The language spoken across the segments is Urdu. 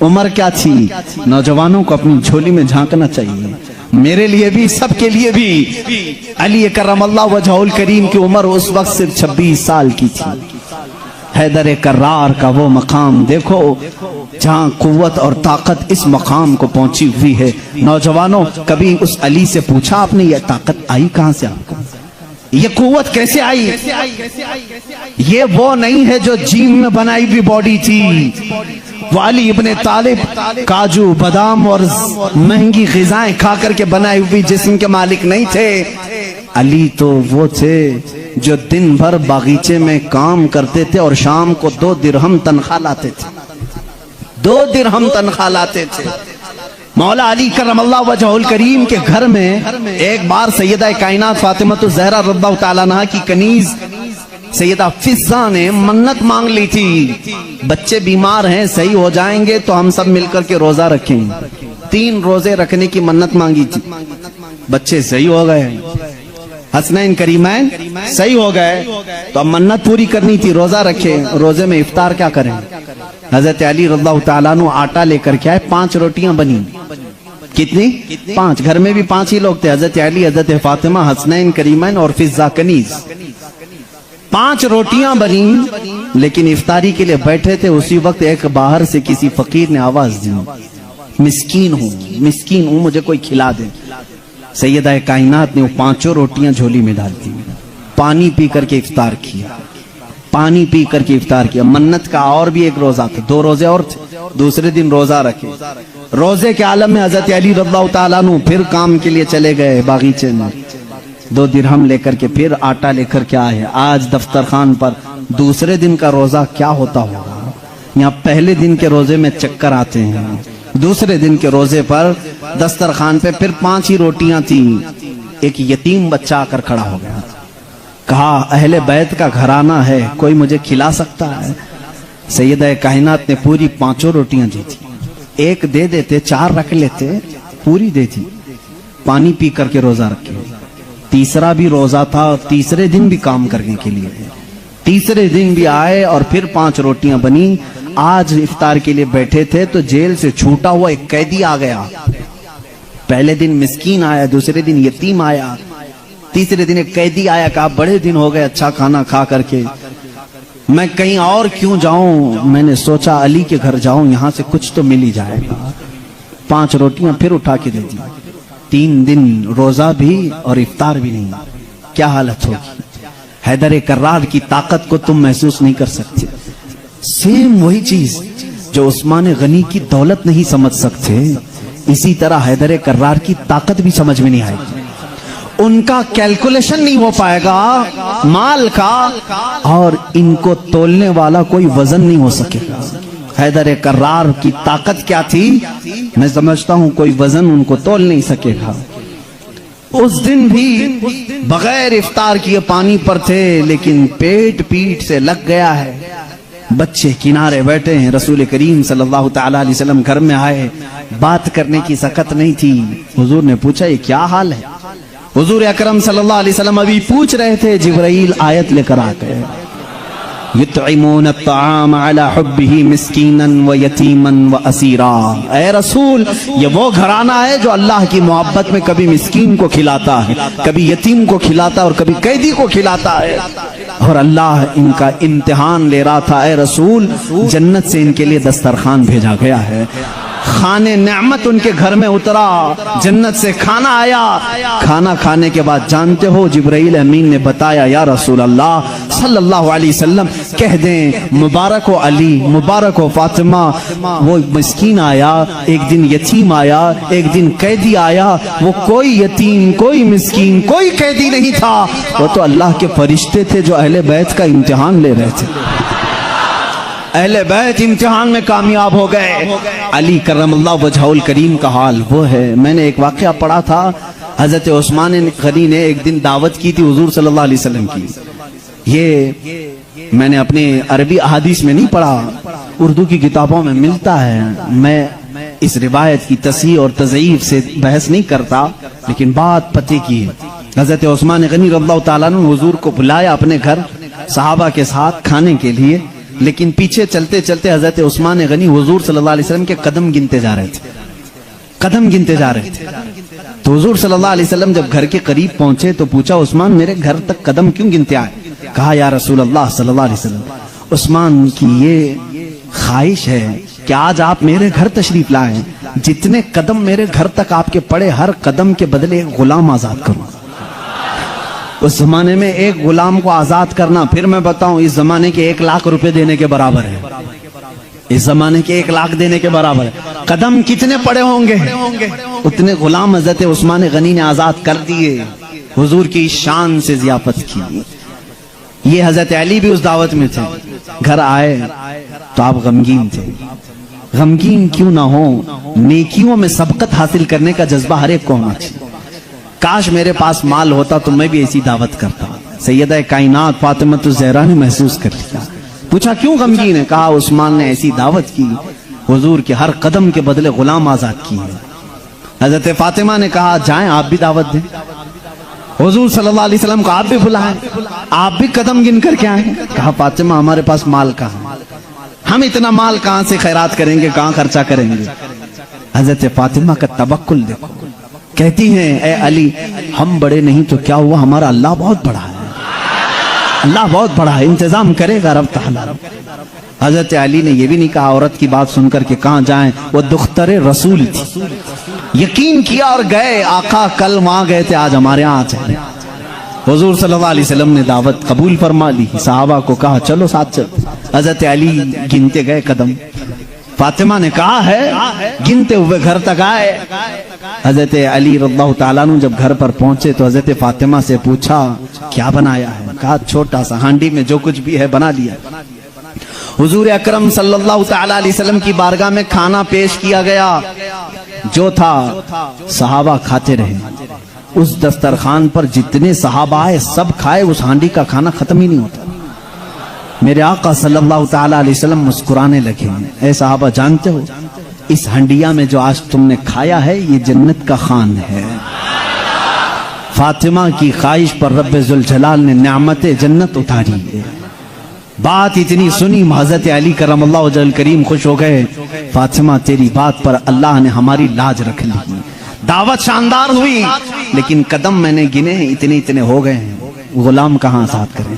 عمر کیا تھی؟ نوجوانوں کو اپنی جھولی میں جھانکنا چاہیے، میرے لیے بھی، سب کے لیے بھی۔ علی کرم اللہ وجہہ الکریم کی عمر اس وقت صرف 26 سال کی تھی۔ حیدر کرار کا وہ مقام دیکھو جہاں قوت اور طاقت اس مقام کو پہنچی ہوئی ہے۔ نوجوانوں، کبھی اس علی سے پوچھا آپ نے یہ طاقت آئی کہاں سے آپ کو؟ یہ قوت کیسے آئی؟ یہ وہ نہیں ہے جو جیم میں بنائی ہوئی باڈی تھی۔ وہ علی ابن طالب کاجو بادام اور مہنگی غذائیں کھا کر کے بنائی ہوئی جسم کے مالک نہیں تھے۔ علی تو وہ تھے جو دن بھر باغیچے میں کام کرتے تھے اور شام کو 2 درہم تنخواہ لاتے تھے، 2 درہم تنخواہ لاتے تھے۔ مولا علی کرم اللہ وجہہ الکریم کے گھر میں ایک بار سیدہ کائنات فاطمہ الزہرا رضی اللہ تعالیٰ عنہا کی کنیز سیدہ فضہ نے منت مانگ لی تھی، بچے بیمار ہیں، صحیح ہو جائیں گے تو ہم سب مل کر کے روزہ رکھیں۔ 3 روزے رکھنے کی منت مانگی تھی، بچے صحیح ہو گئے، حسنین کریمین صحیح ہو گئے، تو اب منت پوری کرنی تھی، روزہ رکھے۔ روزے میں افطار کیا کریں؟ حضرت علی رضی اللہ تعالیٰ عنہ آٹا لے کر کے آئے، 5 روٹیاں بنی۔ کتنی؟ 5۔ گھر میں بھی 5 ہی لوگ تھے، حضرت علی، حضرت فاطمہ، حسنین کریمین اور فضہ کنیز۔ 5 روٹیاں بنی، لیکن افطاری کے لیے بیٹھے تھے، اسی وقت ایک باہر سے کسی فقیر نے آواز دی، مسکین ہوں، مجھے کوئی کھلا دے۔ سیدہ کائنات نے وہ 5 روٹیاں جھولی میں ڈال دی، پانی پی کر کے افطار کیا، پانی پی کر کے افطار کیا۔ منت کا اور بھی ایک روزہ تھا، 2 روزے اور تھے، دوسرے دن روزہ رکھے۔ روزے کے عالم میں حضرت علی رضی اللہ تعالیٰ عنہ پھر کام کے لیے چلے گئے باغیچے میں، 2 درہم لے کر کے پھر آٹا لے کر کے آئے۔ آج دفترخان پر دوسرے دن کا روزہ کیا ہوتا ہوگا؟ یہاں پہلے دن کے روزے میں چکر آتے ہیں، دوسرے دن کے روزے پر دسترخوان پہ پھر 5 ہی روٹیاں تھیں۔ ایک یتیم بچہ آ کر کھڑا ہو گیا، کہا اہل بیت کا گھرانہ ہے، کوئی مجھے کھلا سکتا ہے؟ سیدہ کائنات نے پوری 5 روٹیاں دی تھی، ایک دے دیتے، 4 رکھ لیتے، پوری دے دی، پانی پی کر کے روزہ رکھے۔ تیسرا بھی روزہ تھا، تیسرے دن بھی کام کرنے کے لیے، تیسرے دن بھی آئے اور پھر 5 روٹیاں بنی۔ آج افطار کے لیے بیٹھے تھے تو جیل سے چھوٹا ہوا ایک قیدی آ گیا۔ پہلے دن مسکین آیا، دوسرے دن یتیم آیا، تیسرے دن ایک قیدی آیا، کہا بڑے دن ہو گئے اچھا کھانا کھا کر کے، میں کہیں اور کیوں جاؤں، میں نے سوچا علی کے گھر جاؤں، یہاں سے کچھ تو مل ہی جائے گا۔ 5 روٹیاں پھر اٹھا کے دے دی۔ 3 دن روزہ بھی اور افطار بھی نہیں، کیا حالت ہوگی؟ حیدر کرار کی طاقت کو تم محسوس نہیں کر سکتے۔ سیم وہی چیز جو عثمان غنی کی دولت نہیں سمجھ سکتے، اسی طرح حیدر کرار کی طاقت بھی سمجھ میں نہیں آئے گی۔ ان کا کیلکولیشن نہیں ہو پائے گا مال کا، اور ان کو تولنے والا کوئی وزن نہیں ہو سکے گا۔ حیدر کرار کی طاقت کیا تھی؟ میں سمجھتا ہوں کوئی وزن ان کو تول نہیں سکے گا۔ اس دن بھی بغیر افطار کیے پانی پر تھے، لیکن پیٹ سے لگ گیا ہے۔ بچے کنارے بیٹھے ہیں، رسول کریم صلی اللہ تعالی علیہ وسلم گھر میں آئے، بات کرنے کی سکت نہیں تھی۔ حضور نے پوچھا یہ کیا حال ہے؟ حضور اکرم صلی اللہ علیہ وسلم ابھی پوچھ رہے تھے، جبرائیل آیت لے کر آ گئے، یطعمون الطعام علی حبہ مسکینا و یتیما و اسیرا۔ اے رسول، یہ وہ گھرانہ ہے جو اللہ کی محبت میں کبھی مسکین کو کھلاتا ہے، کبھی یتیم کو کھلاتا ہے اور کبھی قیدی کو کھلاتا ہے، اور اللہ ان کا امتحان لے رہا تھا۔ اے رسول، جنت سے ان کے لیے دسترخوان بھیجا گیا ہے، خانے نعمت ان کے گھر میں اترا، جنت سے کھانا آیا۔ کھانا کھانے کے بعد جانتے ہو جبرائیل امین نے بتایا، یا رسول اللہ صلی اللہ علیہ وسلم کہہ دیں مبارک ہو علی، مبارک ہو فاطمہ، وہ مسکین آیا، ایک دن یتیم آیا، ایک دن قیدی آیا، وہ کوئی یتیم، کوئی مسکین، کوئی قیدی نہیں تھا، وہ تو اللہ کے فرشتے تھے جو اہل بیت کا امتحان لے رہے تھے۔ اہل بیت امتحان میں کامیاب ہو گئے۔ علی کرم اللہ وجہہ الکریم کا حال وہ ہے۔ میں نے ایک واقعہ پڑھا تھا، حضرت عثمان غنی نے ایک دن دعوت کی تھی حضور صلی اللہ علیہ وسلم کی۔ یہ میں نے اپنے عربی احادیث میں نہیں پڑھا، اردو کی کتابوں میں ملتا ہے۔ میں اس روایت کی تصحیح اور تضعیف سے بحث نہیں کرتا، لیکن بات پتے کی ہے۔ حضرت عثمان غنی رضی اللہ تعالیٰ نے حضور کو بلایا اپنے گھر صحابہ کے ساتھ کھانے کے لیے۔ لیکن پیچھے چلتے چلتے حضرت عثمان غنی حضور صلی اللہ علیہ وسلم کے قدم گنتے جا رہے تھے، قدم گنتے جا رہے تھے. تو حضور صلی اللہ علیہ وسلم جب گھر کے قریب پہنچے تو پوچھا عثمان میرے گھر تک قدم کیوں گنتے آئے؟ کہا یا رسول اللہ صلی اللہ علیہ وسلم عثمان کی یہ خواہش ہے کہ آج آپ میرے گھر تشریف لائیں، جتنے قدم میرے گھر تک آپ کے پڑے ہر قدم کے بدلے ایک غلام آزاد کروں. اس زمانے میں ایک غلام کو آزاد کرنا، پھر میں بتاؤں، اس زمانے کے 1,00,000 روپے دینے کے برابر ہے. اس زمانے کے 1,00,000 دینے کے برابر ہے. قدم کتنے پڑے ہوں گے؟ اتنے غلام حضرت عثمان غنی نے آزاد کر دیے، حضور کی شان سے ضیافت کی. یہ حضرت علی بھی اس دعوت میں تھے. گھر آئے تو آپ غمگین تھے. غمگین کیوں نہ ہو، نیکیوں میں سبقت حاصل کرنے کا جذبہ ہر ایک کو ہونا چاہیے. کاش میرے پاس مال ہوتا تو میں بھی ایسی دعوت کرتا. سیدہ کائنات فاطمہ الزہرا نے محسوس کر لیا. پوچھا کیوں غمگین ہے؟ کہا عثمان نے ایسی دعوت کی، حضور کے ہر قدم کے بدلے غلام آزاد کیے. حضرت فاطمہ نے کہا جائیں آپ بھی دعوت دیں. حضور صلی اللہ علیہ وسلم کو آپ بھی بلائیں، آپ بھی قدم گن کر کے آئیں. کہا فاطمہ ہمارے پاس مال کہاں، ہم اتنا مال کہاں سے خیرات کریں گے، کہاں خرچہ کریں گے. حضرت فاطمہ کا توکل دیکھو، کہتی ہیں اے علی ہم بڑے نہیں تو کیا ہوا، ہمارا اللہ بہت بڑا ہے، اللہ بہت بڑا ہے، انتظام کرے گا رب تعالی. حضرت علی نے یہ بھی نہیں کہا عورت کی بات سن کر کہ کہاں جائیں، وہ دختر رسول تھی، یقین کیا اور گئے. آقا کل وہاں گئے تھے، آج ہمارے یہاں آ جائیں. حضور صلی اللہ علیہ وسلم نے دعوت قبول فرما لی. صحابہ کو کہا چلو ساتھ چل. حضرت علی گنتے گئے قدم. فاطمہ نے کہا ہے گنتے ہوئے گھر تک آئے. حضرت علی رضی اللہ تعالیٰ عنہ جب گھر پر پہنچے تو حضرت فاطمہ سے پوچھا کیا بنایا ہے؟ کہا چھوٹا سا ہانڈی میں جو کچھ بھی ہے بنا لیا. حضور اکرم صلی اللہ تعالیٰ علیہ وسلم کی بارگاہ میں کھانا پیش کیا گیا، جو تھا صحابہ کھاتے رہے. اس دسترخوان پر جتنے صحابہ آئے سب کھائے، اس ہانڈی کا کھانا ختم ہی نہیں ہوتا. میرے آقا صلی اللہ تعالیٰ علیہ وسلم مسکرانے لگے. اے صحابہ جانتے ہو اس ہنڈیا میں جو آج تم نے کھایا ہے یہ جنت کا خوان ہے. فاطمہ کی خواہش پر رب ذوالجلال نے نعمت جنت اتاری ہے. بات اتنی سنی حضرت علی کرم اللہ وجہ الکریم خوش ہو گئے. فاطمہ تیری بات پر اللہ نے ہماری لاج رکھ لی. دعوت شاندار ہوئی لیکن قدم میں نے گنے اتنے اتنے ہو گئے ہیں، غلام کہاں آزاد کریں.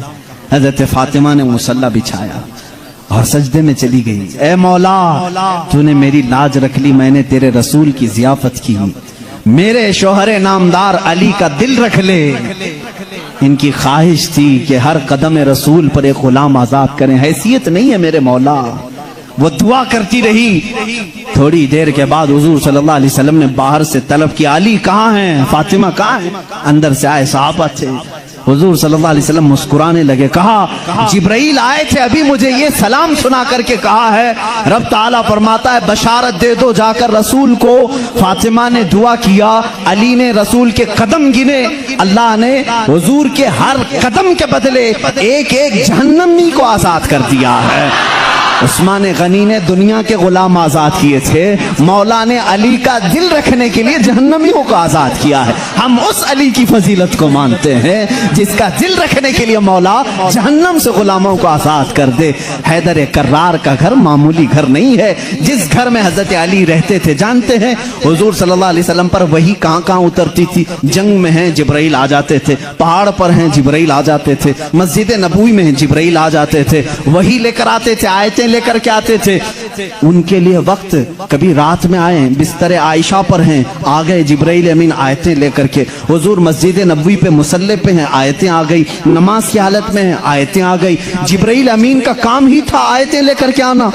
حضرت فاطمہ نے مصلی بچھایا اور سجدے میں چلی گئی. اے مولا تو نے میری لاج رکھ لی، میں نے تیرے رسول کی ضیافت کی. میرے شوہر نامدار علی کا دل رکھ لے. ان کی خواہش تھی کہ ہر قدم رسول پر ایک غلام آزاد کریں. حیثیت نہیں ہے میرے مولا. وہ دعا کرتی رہی. تھوڑی دیر کے بعد حضور صلی اللہ علیہ وسلم نے باہر سے طلب کیا علی کہاں ہیں، فاطمہ کہاں ہیں؟ اندر سے آئے صحابہ تھے. حضور صلی اللہ علیہ وسلم مسکرانے لگے. کہا جبرائیل آئے تھے ابھی مجھے یہ سلام سنا کر کے کہا ہے رب تعالیٰ فرماتا ہے بشارت دے دو جا کر رسول کو. فاطمہ نے دعا کیا، علی نے رسول کے قدم گنے. اللہ نے حضور کے ہر قدم کے بدلے ایک ایک جہنمی کو آزاد کر دیا ہے. عثمان غنی نے دنیا کے غلام آزاد کیے تھے، مولا نے علی کا دل رکھنے کے لیے جہنمیوں کو آزاد کیا ہے. ہم اس علی کی فضیلت کو مانتے ہیں جس کا دل رکھنے کے لیے مولا جہنم سے غلاموں کو آزاد کر دے. حیدر کرار کا گھر معمولی گھر نہیں ہے. جس گھر میں حضرت علی رہتے تھے جانتے ہیں حضور صلی اللہ علیہ وسلم پر وہی کہاں کہاں اترتی تھی. جنگ میں ہیں جبرائیل آ جاتے تھے، پہاڑ پر ہیں جبرائیل آ جاتے تھے، مسجد نبوی میں ہیں جبرائیل آ جاتے تھے، وہی لے کر آتے تھے، آیتیں لے کر کے آتے تھے. ان کے لیے وقت کبھی رات میں آئے بستر عائشہ پر ہیں، آ گئے جبرائیل امین آیتیں لے کر کے. حضور مسجد نبوی پہ مصلی پہ ہیں، آیتیں آ گئی. نماز کی حالت میں ہیں، آیتیں آ گئی. جبرائیل امین کا کام ہی تھا آیتیں لے کر کے آنا.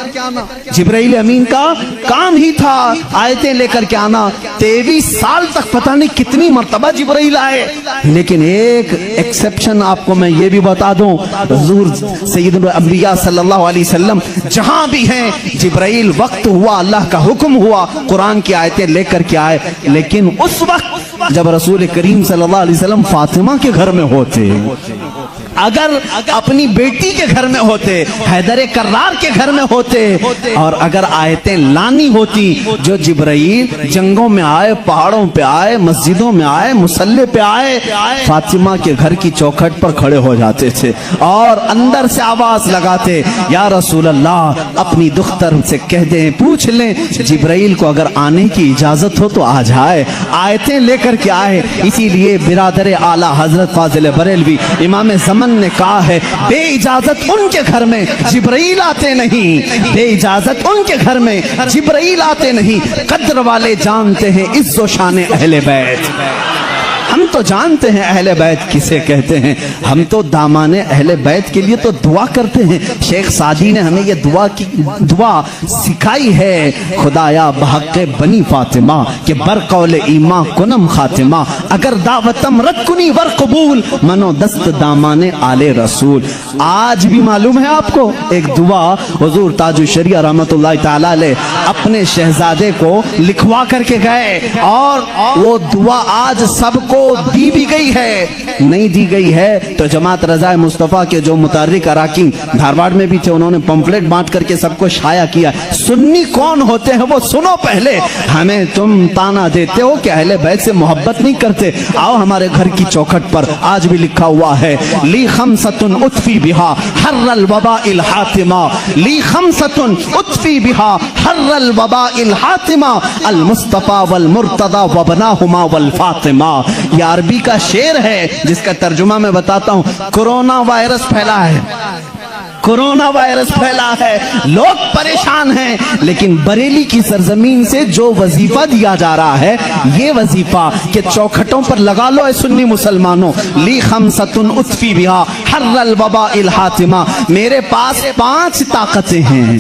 جبرائیل امین کا کام ہی تھا آیتیں لے کر کے آنا. 23 سال تک پتہ نہیں کتنی مرتبہ جبرائیل آئے. لیکن ایک ایکسپشن آپ کو میں یہ بھی بتا دوں، حضور سید الانبیاء صلی اللہ علیہ وسلم جہاں بھی ہیں جبرائیل وقت ہوا اللہ کا حکم ہوا قرآن کی آیتیں لے کر کے آئے. لیکن اس وقت جب رسول کریم صلی اللہ علیہ وسلم فاطمہ کے گھر میں ہوتے، اگر اپنی بیٹی کے گھر میں ہوتے، حیدر کرار کے گھر میں ہوتے، اور اگر آیتیں لانی ہوتی جو جبرائیل جنگوں میں آئے، پہاڑوں پہ آئے، مسجدوں میں آئے، مسلح پہ آئے، فاطمہ کے گھر کی چوکھٹ پر کھڑے ہو جاتے تھے اور اندر سے آواز لگاتے، یا رسول اللہ اپنی دختر سے کہہ دیں، پوچھ لیں جبرائیل کو اگر آنے کی اجازت ہو تو آ جائے، آیتیں لے کر کے آئے۔ اسی لیے برادر اعلیٰ حضرت فاضل بریلوی امام زمن نے کہا ہے، بے اجازت ان کے گھر میں جبرائیل آتے نہیں، بے اجازت ان کے گھر میں جبرائیل آتے نہیں۔ قدر والے جانتے ہیں عز و شان اہل بیت۔ ہم تو جانتے ہیں اہل بیت کسے کہتے ہیں، ہم تو دامان اہل بیت کے لیے تو دعا کرتے ہیں۔ شیخ سعدی نے ہمیں یہ دعا سکھائی ہے، خدایا بحق بنی فاطمہ کہ برقول ایمان کنم خاتمہ، اگر دعوتم رد کنی ور قبول، منو دست دامان آل رسول۔ آج بھی معلوم ہے آپ کو ایک دعا حضور تاج الشریعہ رحمت اللہ تعالی علیہ اپنے شہزادے کو لکھوا کر کے گئے، اور وہ دعا آج سب کو دی بھی گئی ہے، نہیں دی گئی ہے تو جماعت رضا مصطفیٰ کے جو متحرک اراکین دھارواڑ میں بھی تھے، انہوں نے پمفلٹ بانٹ کر کے سب کو شائع کیا۔ سنی کون ہوتے ہیں وہ سنو پہلے، ہمیں تم تانا دیتے ہو کہ اہل بیت سے محبت نہیں کرتے، آؤ ہمارے گھر کی چوکھٹ پر آج بھی لکھا ہوا ہے، لی خمسۃ اطفی بہا حر الوباء الحاتمہ، لی خمسۃ اطفی بہا حر الوباء الحاتمہ، المصطفیٰ والمرتضی وابناہما والفاطمہ۔ یہ عربی کا شعر ہے جس کا ترجمہ میں بتاتا ہوں۔ کورونا وائرس پھیلا ہے، کورونا وائرس پھیلا ہے، لوگ پریشان ہیں، لیکن بریلی کی سرزمین سے جو وظیفہ دیا جا رہا ہے، یہ وظیفہ کہ چوکھٹوں پر لگا لو اے سنی مسلمانوں، لی خمسۃ اطفی بہا حر الوباء الحاتمہ، میرے پاس 5 طاقتیں ہیں۔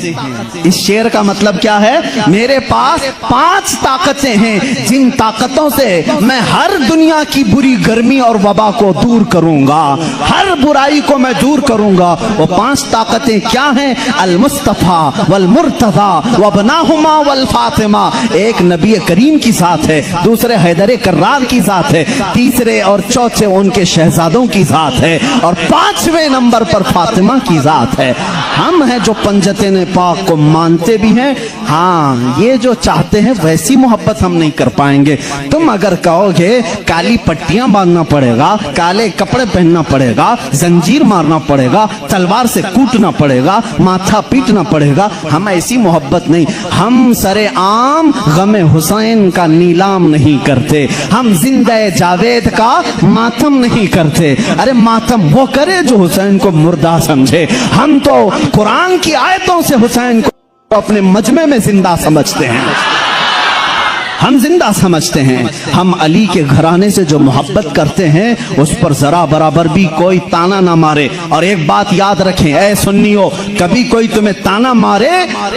اس شعر کا مطلب کیا ہے؟ میرے پاس 5 طاقتیں ہیں جن طاقتوں سے میں ہر دنیا کی بری گرمی اور وبا کو دور کروں گا، ہر برائی کو میں دور کروں گا۔ وہ 5 طاقتیں کیا ہیں؟ المصطفیٰ والمرتضی وابناہما والفاطمہ، ایک نبی کریم کی ذات ہے، دوسرے حیدر کرار کی ذات ہے، تیسرے اور چوتھے ان کے شہزادوں کی ذات ہے، اور 5ویں نمبر پر فاطمہ کی ذات ہے۔ ہم ہیں جو پنجتین پاک کو مانتے بھی ہیں، ہاں یہ جو چاہتے ہیں ویسی محبت ہم نہیں کر پائیں گے۔ تم اگر کہو گے کالی پٹیاں باندھنا پڑے گا، کالے کپڑے پہننا پڑے گا، زنجیر مارنا پڑے گا، تلوار سے کوٹنا پڑے گا، ماتھا پیٹنا پڑے گا، ہم ایسی محبت نہیں۔ ہم سر عام غم حسین کا نیلام نہیں کرتے، ہم زندہ جاوید کا ماتم نہیں کرتے۔ ارے ماتم وہ کرے جو حسین کو مردہ سمجھے، ہم تو قرآن کی آیتوں سے حسین کو اپنے مجمع میں زندہ سمجھتے ہیں، ہم زندہ سمجھتے ہیں۔ ہم علی کے گھرانے سے جو محبت کرتے ہیں اس پر ذرا برابر بھی کوئی تانا نہ مارے۔ اور ایک بات یاد رکھیں اے سنیو، کبھی کوئی تمہیں تانا مارے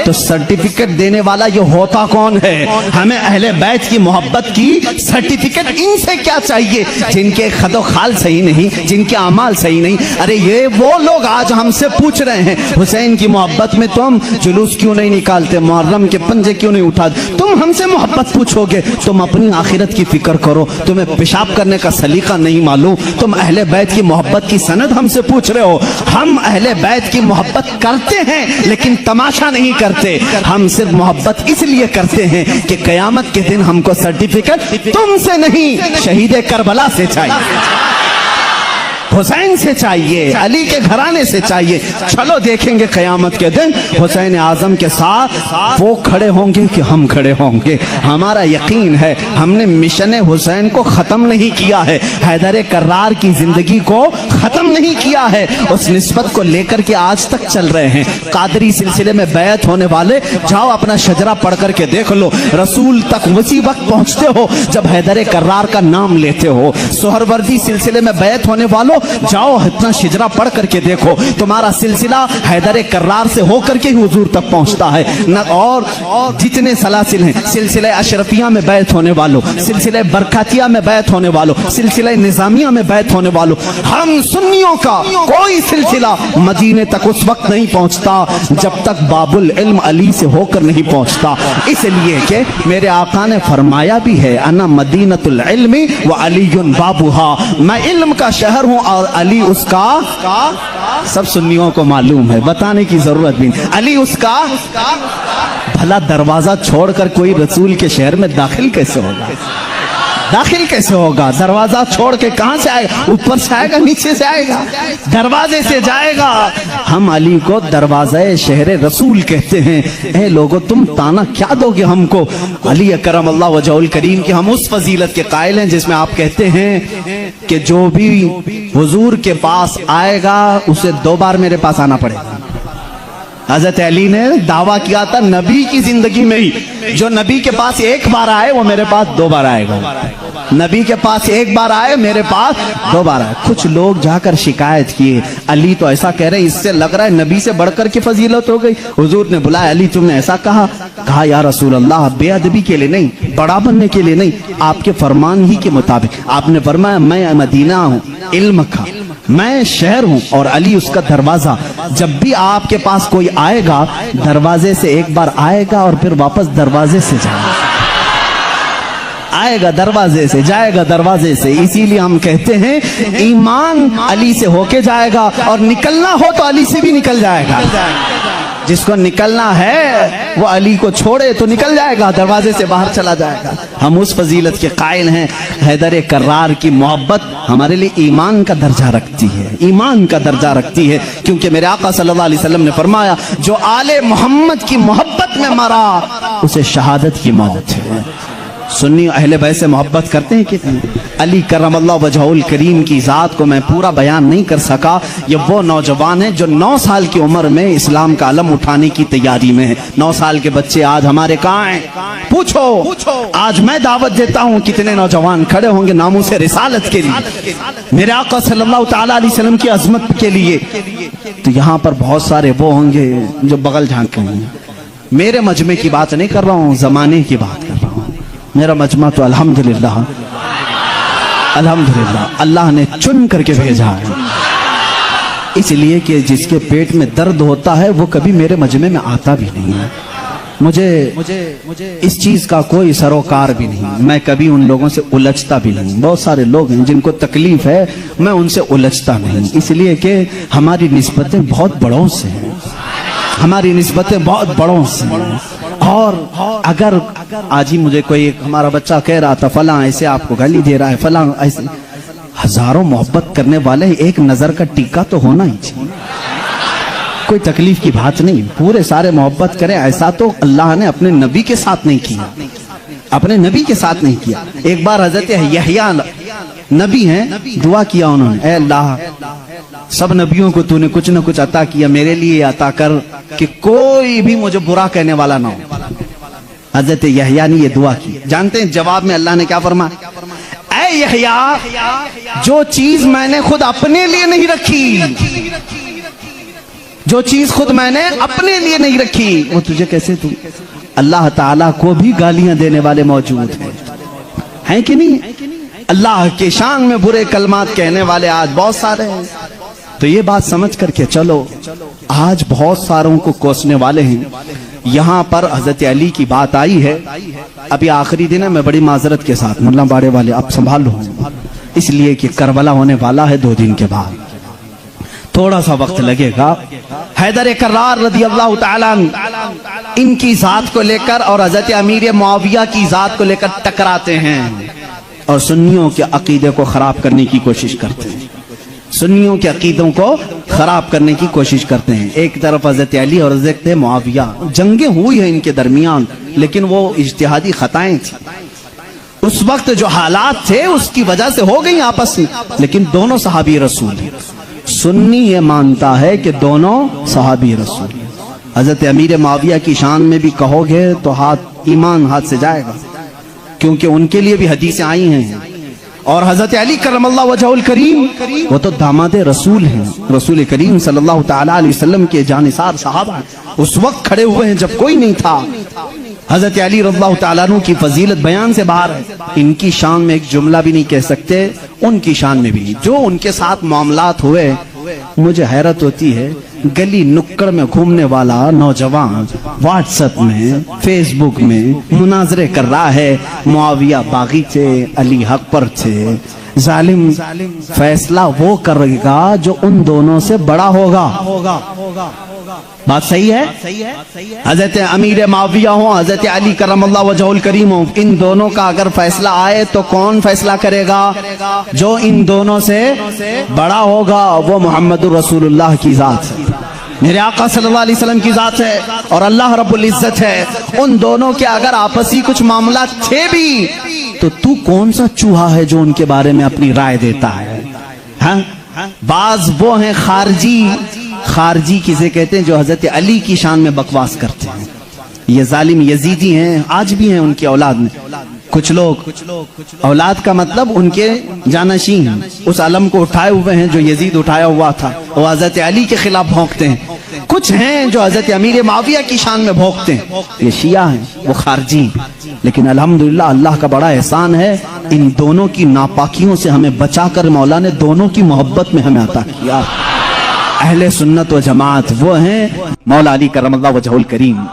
تو سرٹیفکیٹ دینے والا یہ ہوتا کون ہے؟ ہمیں اہل بیت کی محبت کی سرٹیفکیٹ ان سے کیا چاہیے جن کے خد و خال صحیح نہیں، جن کے اعمال صحیح نہیں۔ ارے یہ وہ لوگ آج ہم سے پوچھ رہے ہیں حسین کی محبت میں تم جلوس کیوں نہیں نکالتے، محرم کے پنجے کیوں نہیں اٹھاتے؟ تم ہم سے محبت پوچھو گے، تم اپنی آخرت کی فکر کرو، تمہیں پیشاب کرنے کا سلیقہ نہیں معلوم، تم اہل بیت کی محبت کی سند ہم سے پوچھ رہے ہو۔ ہم اہل بیت کی محبت کرتے ہیں لیکن تماشا نہیں کرتے، ہم صرف محبت اس لیے کرتے ہیں کہ قیامت کے دن ہم کو سرٹیفکیٹ تم سے نہیں شہید کربلا سے چاہیے، حسین سے چاہیے، علی کے گھرانے سے چاہیے۔ چلو دیکھیں گے قیامت کے دن حسین اعظم کے ساتھ وہ کھڑے ہوں گے کہ ہم کھڑے ہوں گے۔ ہمارا یقین ہے ہم نے مشن حسین کو ختم نہیں کیا ہے، حیدر کرار کی زندگی کو ختم نہیں کیا ہے، اس نسبت کو لے کر کے آج تک چل رہے ہیں۔ قادری سلسلے میں بیعت ہونے والے جاؤ اپنا شجرہ پڑھ کر کے دیکھ لو، رسول تک اسی وقت پہنچتے ہو جب حیدر کرار کا نام لیتے ہو۔ سہروردی سلسلے میں بیعت ہونے والوں جاؤ اتنا شجرہ پڑھ کر کے دیکھو، تمہارا سلسلہ حیدر کرار سے ہو کر کے ہی حضور تک پہنچتا ہے۔ اور جتنے سلاسل ہیں، سلسلہ اشرفیہ میں بیعت ہونے والوں، سلسلہ برکاتیہ میں بیعت ہونے والوں، سلسلہ نظامیہ میں بیعت ہونے والوں، ہم سنیوں کا کوئی سلسلہ مدینے تک اس وقت نہیں پہنچتا جب تک باب العلم علی سے ہو کر نہیں پہنچتا۔ اس لیے کہ میرے آقا نے فرمایا بھی ہے انا مدینۃ العلم وعلی بابھا، میں علم کا شہر ہوں اور علی اس کا، سب سنیوں کو معلوم ہے، بتانے کی ضرورت بھی نہیں، علی اس کا، بھلا دروازہ چھوڑ کر کوئی رسول کے شہر میں داخل کیسے ہوگا؟ داخل کیسے ہوگا؟ دروازہ چھوڑ کے کہاں سے آئے گا؟ اوپر سے آئے گا، نیچے سے آئے گا، دروازے سے جائے گا۔ ہم علی کو دروازہ شہر رسول کہتے ہیں۔ اے لوگو تم تانا کیا دو گے ہم کو؟ علی اکرم اللہ وجہ الکریم کی ہم اس فضیلت کے قائل ہیں جس میں آپ کہتے ہیں کہ جو بھی حضور کے پاس آئے گا اسے 2 بار میرے پاس آنا پڑے گا۔ حضرت علی نے دعویٰ کیا تھا نبی کی زندگی میں ہی، جو نبی کے پاس 1 بار آئے وہ میرے پاس 2 بار آئے گا، نبی کے پاس 1 بار آئے میرے پاس 2 بار آئے۔ کچھ لوگ جا کر شکایت کیے علی تو ایسا کہہ رہے ہیں، اس سے لگ رہا ہے نبی سے بڑھ کر کی فضیلت ہو گئی۔ حضور نے بلایا، علی تم نے ایسا کہا؟ کہا یا رسول اللہ بے ادبی کے لیے نہیں، بڑا بننے کے لیے نہیں، آپ کے فرمان ہی کے مطابق۔ آپ نے فرمایا میں مدینہ ہوں، علم کا میں شہر ہوں اور علی اس کا دروازہ، جب بھی آپ کے پاس کوئی آئے گا دروازے سے 1 بار آئے گا اور پھر واپس دروازے سے جائے گا، آئے گا دروازے سے جائے گا دروازے سے۔ اسی لیے ہم کہتے ہیں ایمان علی سے ہو کے جائے گا اور نکلنا ہو تو علی سے بھی نکل جائے گا۔ جس کو نکلنا ہے وہ علی کو چھوڑے تو نکل جائے گا، دروازے سے باہر چلا جائے گا۔ ہم اس فضیلت کے قائل ہیں۔ حیدر کرار کی محبت ہمارے لیے ایمان کا درجہ رکھتی ہے، ایمان کا درجہ رکھتی ہے، کیونکہ میرے آقا صلی اللہ علیہ وسلم نے فرمایا جو آل محمد کی محبت میں مرا اسے شہادت کی موت ہے۔ سنی اہل بیت سے محبت کرتے ہیں کتنے؟ علی کرم اللہ وجہ الکریم کی ذات کو میں پورا بیان نہیں کر سکا۔ یہ وہ نوجوان ہیں جو 9 سال کی عمر میں اسلام کا علم اٹھانے کی تیاری میں ہیں۔ 9 سال کے بچے آج ہمارے کہاں ہیں؟ پوچھو، آج میں دعوت دیتا ہوں کتنے نوجوان کھڑے ہوں گے ناموس رسالت کے لیے، میرے آقا صلی اللہ تعالیٰ علیہ وسلم کی عظمت کے لیے۔ تو یہاں پر بہت سارے وہ ہوں گے جو بغل جھانک رہے ہیں۔ میرے مجمع کی بات نہیں کر رہا ہوں، زمانے کی بات کر رہا ہوں۔ میرا مجمع تو الحمدللہ اللہ نے چن کر کے بھیجا ہے، اس لیے کہ جس کے پیٹ میں درد ہوتا ہے وہ کبھی میرے مجمع میں آتا بھی نہیں ہے۔ مجھے اس چیز کا کوئی سروکار بھی نہیں، میں کبھی ان لوگوں سے الجھتا بھی نہیں۔ بہت سارے لوگ ہیں جن کو تکلیف ہے، میں ان سے الجھتا نہیں، اس لیے کہ ہماری نسبتیں بہت بڑوں سے ہیں، ہماری نسبتیں بہت بڑوں سے ہیں۔ اور اگر آج ہی مجھے کوئی ہمارا بچہ کہہ رہا تھا فلاں ایسے آپ کو گالی دے رہا ہے، فلاں ایسے، ہزاروں محبت کرنے والے ایک نظر کا ٹیکا تو ہونا ہی چاہیے، کوئی تکلیف کی بات نہیں، پورے سارے محبت کریں۔ ایسا تو اللہ نے اپنے نبی کے ساتھ نہیں کیا، اپنے نبی کے ساتھ نہیں کیا۔ ایک بار حضرت یحییٰ نبی ہیں، دعا کیا انہوں نے، اے اللہ سب نبیوں کو تو نے کچھ نہ کچھ عطا کیا، میرے لیے عطا کر کہ کوئی بھی مجھے برا کہنے والا نہ ہو۔ حضرت یحییٰ نے یہ دعا کی، جانتے ہیں جواب میں اللہ نے کیا فرمایا؟ اے یحییٰ جو چیز میں نے خود اپنے لیے نہیں رکھی، جو چیز خود میں نے اپنے لیے نہیں رکھی وہ تجھے کیسے دوں؟ اللہ تعالیٰ کو بھی گالیاں دینے والے موجود ہیں کہ نہیں؟ اللہ کے شان میں برے کلمات کہنے والے آج بہت سارے ہیں۔ تو یہ بات سمجھ کر کے چلو، آج بہت ساروں کو کوسنے والے ہیں۔ یہاں پر حضرت علی کی بات آئی ہے، ابھی آخری دن ہے، میں بڑی معذرت کے ساتھ ملا باڑے والے اب سنبھال لو، اس لیے کہ کربلا ہونے والا ہے 2 دن کے بعد، تھوڑا سا وقت لگے گا۔ حیدر کرار رضی اللہ تعالیٰ ان کی ذات کو لے کر اور حضرت امیر معاویہ کی ذات کو لے کر ٹکراتے ہیں اور سنیوں کے عقیدے کو خراب کرنے کی کوشش کرتے ہیں، سنیوں کے عقیدوں کو خراب کرنے کی کوشش کرتے ہیں۔ ایک طرف حضرت علی اور حضرت معاویہ، جنگیں ہوئی ہیں ان کے درمیان، لیکن وہ اجتہادی خطائیں تھیں، اس وقت جو حالات تھے اس کی وجہ سے ہو گئی آپس میں، لیکن دونوں صحابی رسول ہیں۔ سنی یہ مانتا ہے کہ دونوں صحابی رسول ہیں۔ حضرت امیر معاویہ کی شان میں بھی کہو گے تو ایمان ہاتھ سے جائے گا، کیونکہ ان کے لیے بھی حدیثیں آئی ہیں۔ اور حضرت علی کرم اللہ وجہ الکریم وہ تو داماد رسول ہیں، رسول کریم صلی اللہ تعالیٰ علیہ وسلم کے جانثار صحابہ اس وقت کھڑے ہوئے ہیں جب کوئی نہیں تھا۔ حضرت علی رضی اللہ تعالیٰ عنہ کی فضیلت بیان سے باہر ہے، ان کی شان میں ایک جملہ بھی نہیں کہہ سکتے، ان کی شان میں بھی جو ان کے ساتھ معاملات ہوئے، مجھے حیرت ہوتی ہے گلی نکڑ میں گھومنے والا نوجوان واٹس ایپ میں فیس بک میں مناظرے کر رہا ہے، معاویہ باغی تھے، علی حق پر تھے، ظالم فیصلہ وہ کرے گا جو ان دونوں سے بڑا ہوگا. بات صحیح ہے؟ حضرت امیر معاویہ ہوں، حضرت علی کرم اللہ وجہہ الکریم ہوں، ان دونوں کا اگر فیصلہ آئے تو کون فیصلہ کرے گا؟ جو ان دونوں سے بڑا ہوگا. وہ محمد رسول اللہ کی ذات ہے، میرے آقا صلی اللہ علیہ وسلم کی ذات ہے اور اللہ رب العزت ہے. ان دونوں کے اگر آپسی کچھ معاملات تھے بھی تو کون سا چوہا ہے جو ان کے بارے میں اپنی رائے دیتا ہے؟ ہاں، بعض وہ ہیں خارجی کسے کہتے ہیں جو حضرت علی کی شان میں بکواس کرتے ہیں. یہ ظالم یزیدی ہیں، آج بھی ہیں ان کی اولاد میں کچھ لوگ. اولاد کا مطلب ان کے جانشین اس علم کو اٹھائے ہوئے ہیں جو یزید اٹھایا ہوا تھا، وہ حضرت علی کے خلاف بھونکتے ہیں. کچھ ہیں جو حضرت امیر معاویہ کی شان میں بھونکتے ہیں، یہ شیعہ ہیں، وہ خارجی ہیں. لیکن الحمدللہ اللہ کا بڑا احسان ہے، ان دونوں کی ناپاکیوں سے ہمیں بچا کر مولا نے دونوں کی محبت میں ہمیں عطا کیا. اہل سنت و جماعت وہ ہیں مولا علی کرم اللہ وجہہ الکریم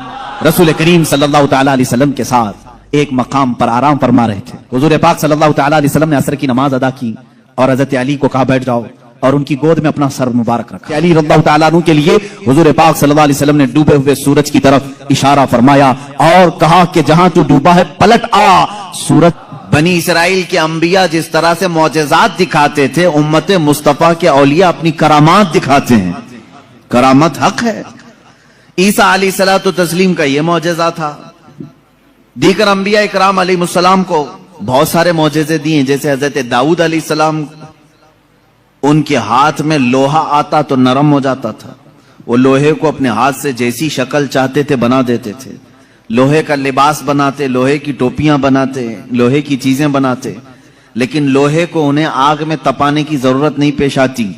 رسول کریم صلی اللہ تعالیٰ علیہ وسلم کے ساتھ ایک مقام پر آرام فرما رہے تھے. حضور پاک صلی اللہ تعالیٰ علیہ وسلم نے عصر کی نماز ادا کی اور حضرت علی کو کہا بیٹھ جاؤ، اور ان کی گود میں اپنا سر مبارک رکھا. علی رضی اللہ تعالیٰ عنہ کے لیے حضور پاک صلی اللہ علیہ وسلم نے ڈوبے ہوئے سورج کی طرف اشارہ فرمایا اور کہا کہ جہاں تو ڈوبا ہے پلٹ آ. سورج بنی اسرائیل کے انبیاء جس طرح سے معجزات دکھاتے تھے، امت مصطفیٰ کے اولیاء اپنی کرامات دکھاتے ہیں. کرامت حق ہے. عیسیٰ علیہ الصلوۃ والتسلیم کا یہ معجزہ تھا. دیگر انبیاء اکرام علیہ السلام کو بہت سارے معجزے دیے، جیسے حضرت داؤد علیہ السلام ان کے ہاتھ میں لوہا آتا تو نرم ہو جاتا تھا. وہ لوہے کو اپنے ہاتھ سے جیسی شکل چاہتے تھے بنا دیتے تھے. لوہے کا لباس بناتے، لوہے کی ٹوپیاں بناتے، لوہے کی چیزیں بناتے. لیکن لوہے کو انہیں آگ میں تپانے کی ضرورت نہیں پیش آتی.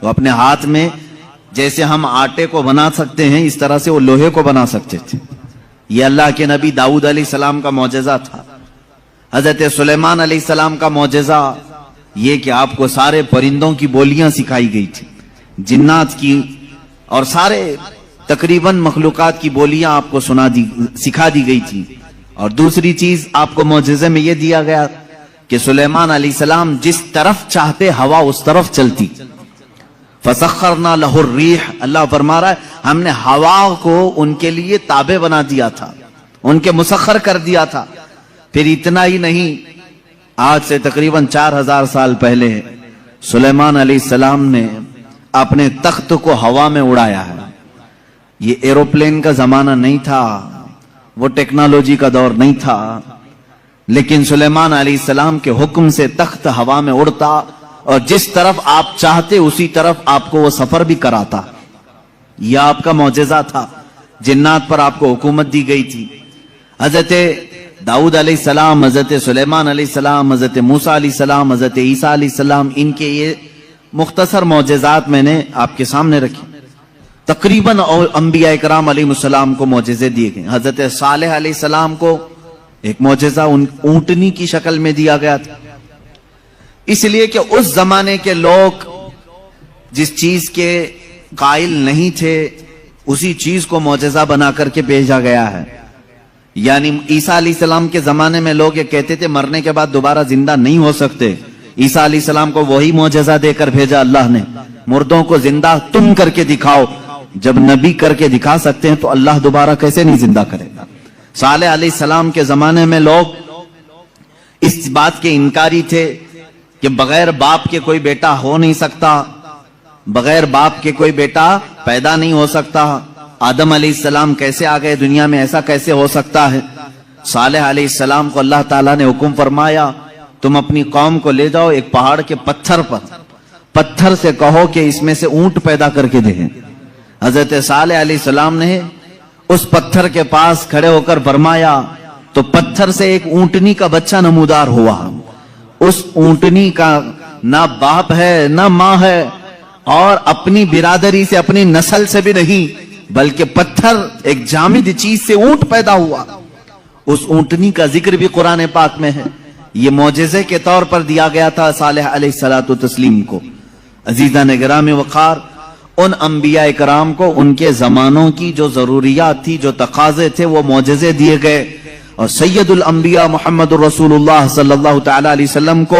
وہ اپنے ہاتھ میں جیسے ہم آٹے کو بنا سکتے ہیں اس طرح سے وہ لوہے کو بنا سکتے تھے. یہ اللہ کے نبی داؤد علیہ السلام کا معجزہ تھا. حضرت سلیمان علیہ السلام کا معجزہ یہ کہ آپ کو سارے پرندوں کی بولیاں سکھائی گئی تھی، جنات کی اور سارے تقریباً مخلوقات کی بولیاں آپ کو سکھا دی گئی تھی. اور دوسری چیز آپ کو معجزے میں یہ دیا گیا کہ سلیمان علیہ السلام جس طرف چاہتے ہوا اس طرف چلتی. فسخرنا لہ الریح، اللہ فرما رہا ہے ہم نے ہوا کو ان کے لیے تابع بنا دیا تھا، ان کے مسخر کر دیا تھا. پھر اتنا ہی نہیں، آج سے تقریباً 4000 سال پہلے سلیمان علیہ السلام نے اپنے تخت کو ہوا میں اڑایا ہے. یہ ایروپلین کا زمانہ نہیں تھا، وہ ٹیکنالوجی کا دور نہیں تھا، لیکن سلیمان علیہ السلام کے حکم سے تخت ہوا میں اڑتا اور جس طرف آپ چاہتے اسی طرف آپ کو وہ سفر بھی کراتا. یہ آپ کا معجزہ تھا. جنات پر آپ کو حکومت دی گئی تھی. حضرت داؤد علیہ السلام، حضرت سلیمان علیہ السلام، حضرت موسیٰ علیہ السلام، حضرت عیسیٰ علیہ السلام، ان کے یہ مختصر معجزات میں نے آپ کے سامنے رکھی. تقریباً انبیاء اکرام علیہ السلام کو معجزے دیے گئے. حضرت صالح علیہ السلام کو ایک معجزہ اونٹنی کی شکل میں دیا گیا تھا، اس لیے کہ اس زمانے کے لوگ جس چیز کے قائل نہیں تھے اسی چیز کو معجزہ بنا کر کے بھیجا گیا ہے. یعنی عیسیٰ علیہ السلام کے زمانے میں لوگ یہ کہتے تھے مرنے کے بعد دوبارہ زندہ نہیں ہو سکتے. عیسیٰ علیہ السلام کو وہی معجزہ دے کر بھیجا اللہ نے، مردوں کو زندہ تم کر کے دکھاؤ. جب نبی کر کے دکھا سکتے ہیں تو اللہ دوبارہ کیسے نہیں زندہ کرے گا. صالح علیہ السلام کے زمانے میں لوگ اس بات کے انکاری تھے کہ بغیر باپ کے کوئی بیٹا ہو نہیں سکتا، بغیر باپ کے کوئی بیٹا پیدا نہیں ہو سکتا. آدم علیہ السلام کیسے آ گئے دنیا میں، ایسا کیسے ہو سکتا ہے. صالح علیہ السلام کو اللہ تعالیٰ نے حکم فرمایا تم اپنی قوم کو لے جاؤ ایک پہاڑ کے پتھر پر، پتھر سے کہو کہ اس میں سے اونٹ پیدا کر کے دیں. حضرت صالح علیہ السلام نے اس پتھر کے پاس کھڑے ہو کر فرمایا تو پتھر سے ایک اونٹنی کا بچہ نمودار ہوا. اس اونٹنی کا نہ باپ ہے نہ ماں ہے اور اپنی برادری سے اپنی نسل سے بھی نہیں، بلکہ پتھر ایک جامد چیز سے اونٹ پیدا ہوا. اس اونٹنی کا ذکر بھی قرآن پاک میں ہے. یہ معجزے کے طور پر دیا گیا تھا صالح علیہ الصلوۃ والتسلیم کو. عزیزان گرامی وقار، ان انبیاء کرام کو ان کے زمانوں کی جو ضروریات تھی، جو تقاضے تھے، وہ معجزے دیے گئے. اور سید الانبیاء محمد الرسول اللہ صلی اللہ تعالی علیہ وسلم کو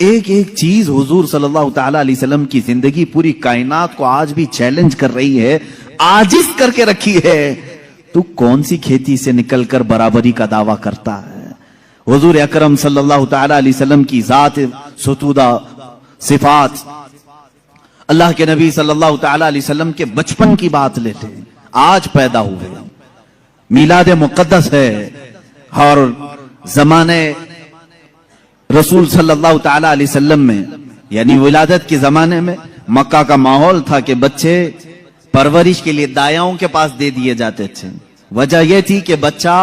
ایک ایک چیز حضور صلی اللہ تعالی علیہ وسلم کی زندگی پوری کائنات کو آج بھی چیلنج کر رہی ہے، عاجز کر کے رکھی ہے. تو کون سی کھیتی سے نکل کر برابری کا دعویٰ کرتا ہے؟ حضور اکرم صلی اللہ تعالی علیہ وسلم کی ذات ستودہ صفات، اللہ کے نبی صلی اللہ تعالی علیہ وسلم کے بچپن کی بات لیتے ہیں. آج پیدا ہوئے، میلاد مقدس ہے، اور زمانے رسول صلی اللہ تعالی علیہ وسلم میں یعنی ولادت کے زمانے میں مکہ کا ماحول تھا کہ بچے پرورش کے لیے دایاؤں کے پاس دے دیے جاتے تھے. وجہ یہ تھی کہ بچہ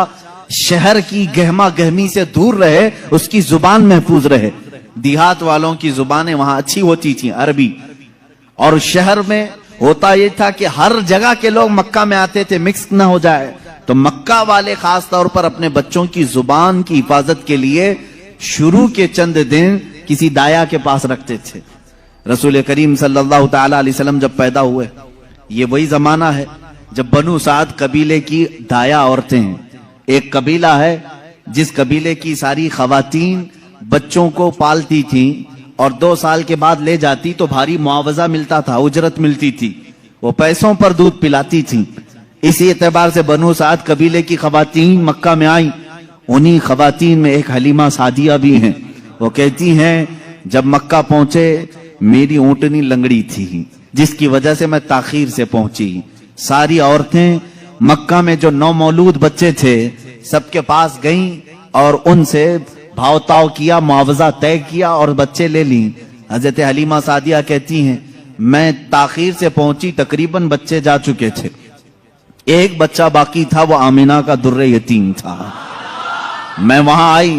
شہر کی گہما گہمی سے دور رہے، اس کی زبان محفوظ رہے. دیہات والوں کی زبانیں وہاں اچھی ہوتی تھیں، عربی. اور شہر میں ہوتا یہ تھا کہ ہر جگہ کے لوگ مکہ میں آتے تھے، مکس نہ ہو جائے. تو مکہ والے خاص طور پر اپنے بچوں کی زبان کی حفاظت کے لیے شروع کے چند دن کسی دایا کے پاس رکھتے تھے. رسول کریم صلی اللہ تعالی علیہ وسلم جب پیدا ہوئے، یہ وہی زمانہ ہے جب بنو سعد قبیلے کی دایا عورتیں ہیں. ایک قبیلہ ہے جس قبیلے کی ساری خواتین بچوں کو پالتی تھیں اور 2 سال کے بعد لے جاتی تو بھاری معاوضہ ملتا تھا، اجرت ملتی تھی، وہ پیسوں پر دودھ پلاتی تھیں. اسی اعتبار سے بنو سعد قبیلے کی خواتین مکہ میں آئیں. انہی خواتین میں ایک حلیمہ سعدیہ بھی ہیں. وہ کہتی ہیں جب مکہ پہنچے میری اونٹنی لنگڑی تھی جس کی وجہ سے میں تاخیر سے پہنچی. ساری عورتیں مکہ میں جو 9 مولود بچے تھے سب کے پاس گئیں اور ان سے بھاؤ تاؤ کیا، معاوضہ طے کیا اور بچے لے لیں. حضرت حلیمہ سعدیہ کہتی ہیں میں تاخیر سے پہنچی، تقریباً بچے جا چکے تھے، ایک بچہ باقی تھا، وہ آمینہ کا در یتیم تھا. میں وہاں آئی،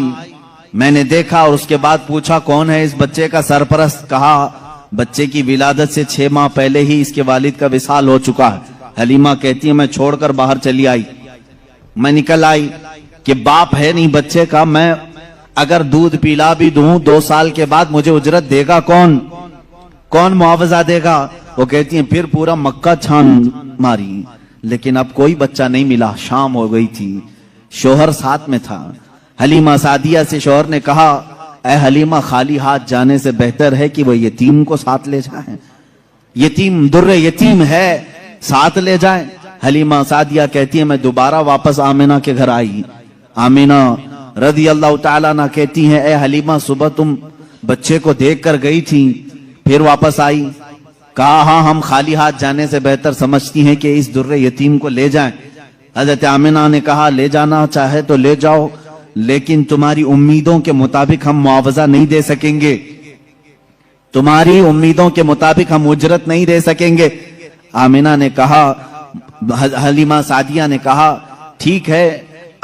میں نے دیکھا اور اس کے بعد پوچھا کون ہے اس بچے کا سرپرست. کہا بچے کی ولادت سے 6 ماہ پہلے ہی اس کے والد کا وصال ہو چکا ہے. حلیمہ کہتی ہے میں چھوڑ کر باہر چلی آئی. میں نکل آئی کہ باپ ہے نہیں بچے کا، میں اگر دودھ پلا بھی دوں 2 سال کے بعد مجھے اجرت دے گا کون معاوضہ دے گا؟ وہ کہتی ہیں پھر پورا مکہ چھان ماری لیکن اب کوئی بچہ نہیں ملا. شام ہو گئی تھی، شوہر ساتھ میں تھا. حلیمہ سعدیہ سے شوہر نے کہا اے حلیمہ خالی ہاتھ جانے سے بہتر ہے کہ وہ یتیم کو ساتھ لے جائیں، یتیم در یتیم ہے، ساتھ لے جائیں. حلیمہ سعدیہ کہتی ہے میں دوبارہ واپس آمینہ کے گھر آئی. آمینہ رضی اللہ تعالیٰ عنہ کہتی ہیں اے حلیمہ صبح تم بچے کو دیکھ کر گئی تھی پھر واپس آئی؟ کہا ہاں ہم خالی ہاتھ جانے سے بہتر سمجھتی ہیں کہ اس در یتیم کو لے جائیں. حضرت آمینہ نے کہا لے جانا چاہے تو لے جاؤ لیکن تمہاری امیدوں کے مطابق ہم معاوضہ نہیں دے سکیں گے، تمہاری امیدوں کے مطابق ہم اجرت نہیں دے سکیں گے. آمینہ نے کہا، حلیمہ سعدیہ نے کہا ٹھیک ہے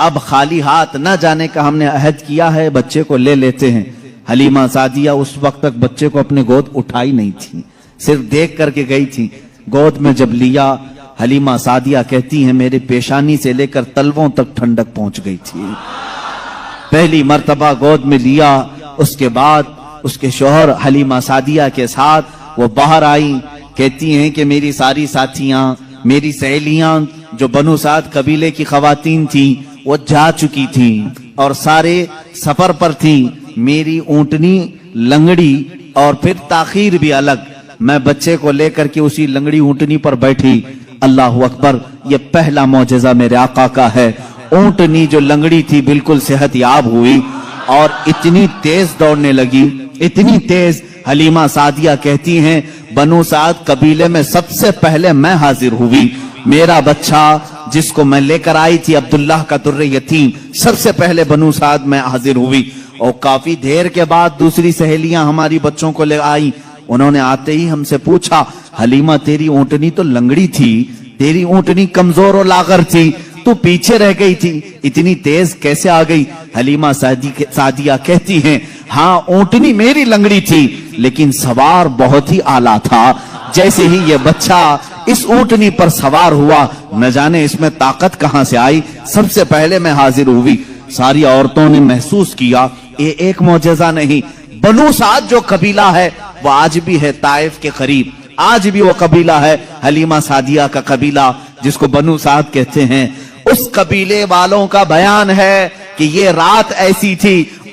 اب خالی ہاتھ نہ جانے کا ہم نے عہد کیا ہے، بچے کو لے لیتے ہیں. حلیمہ سعدیہ اس وقت تک بچے کو اپنے گود اٹھائی نہیں تھی، صرف دیکھ کر کے گئی تھی. گود میں جب لیا حلیمہ سعدیہ کہتی ہیں میرے پیشانی سے لے کر تلووں تک ٹھنڈک پہنچ گئی تھی. پہلی مرتبہ گود میں لیا، اس کے بعد اس کے شوہر حلیمہ سعدیہ کے ساتھ وہ باہر آئی. کہتی ہیں کہ میری ساری ساتھیاں، میری سہیلیاں جو بنو سعد قبیلے کی خواتین تھیں وہ جا چکی تھیں اور سارے سفر پر تھیں. میری اونٹنی لنگڑی اور پھر تاخیر بھی الگ. میں بچے کو لے کر کے اسی لنگڑی اونٹنی پر بیٹھی. اللہ اکبر، یہ پہلا معجزہ میرے آقا کا ہے. اونٹنی جو لنگڑی تھی بالکل صحت یاب ہوئی اور اتنی تیز دوڑنے لگی، اتنی تیز. حلیمہ سعدیہ کہتی ہیں بنو سعد قبیلے میں سب سے پہلے میں حاضر ہوئی. میرا بچہ جس کو میں لے کر آئی تھی عبداللہ کا در یتیم، سب سے پہلے بنو سعد میں حاضر ہوئی. اور کافی دیر کے بعد دوسری سہیلیاں ہماری بچوں کو لے آئی. انہوں نے آتے ہی ہم سے پوچھا حلیمہ تیری اونٹنی تو لنگڑی تھی، تیری اونٹنی کمزور و لاغر تھی، تو پیچھے رہ گئی تھی، اتنی تیز کیسے آ گئی؟ حلیمہ سعدیہ کہتی ہیں ہاں اونٹنی میری لنگڑی تھی لیکن سوار بہت ہی اعلیٰ تھا. جیسے ہی یہ بچہ اس اونٹنی پر سوار ہوا نہ جانے اس میں طاقت کہاں سے آئی، سب سے پہلے میں حاضر ہوئی. ساری عورتوں نے محسوس کیا یہ ایک معجزہ نہیں. بنو سعد جو قبیلہ ہے وہ آج بھی ہے طائف کے قریب، آج بھی وہ قبیلہ ہے حلیمہ سعدیہ کا قبیلہ جس کو بنو سعد کہتے ہیں. اس قبیلے والوں کا بیان ہے کہ یہ رات ایسی تھی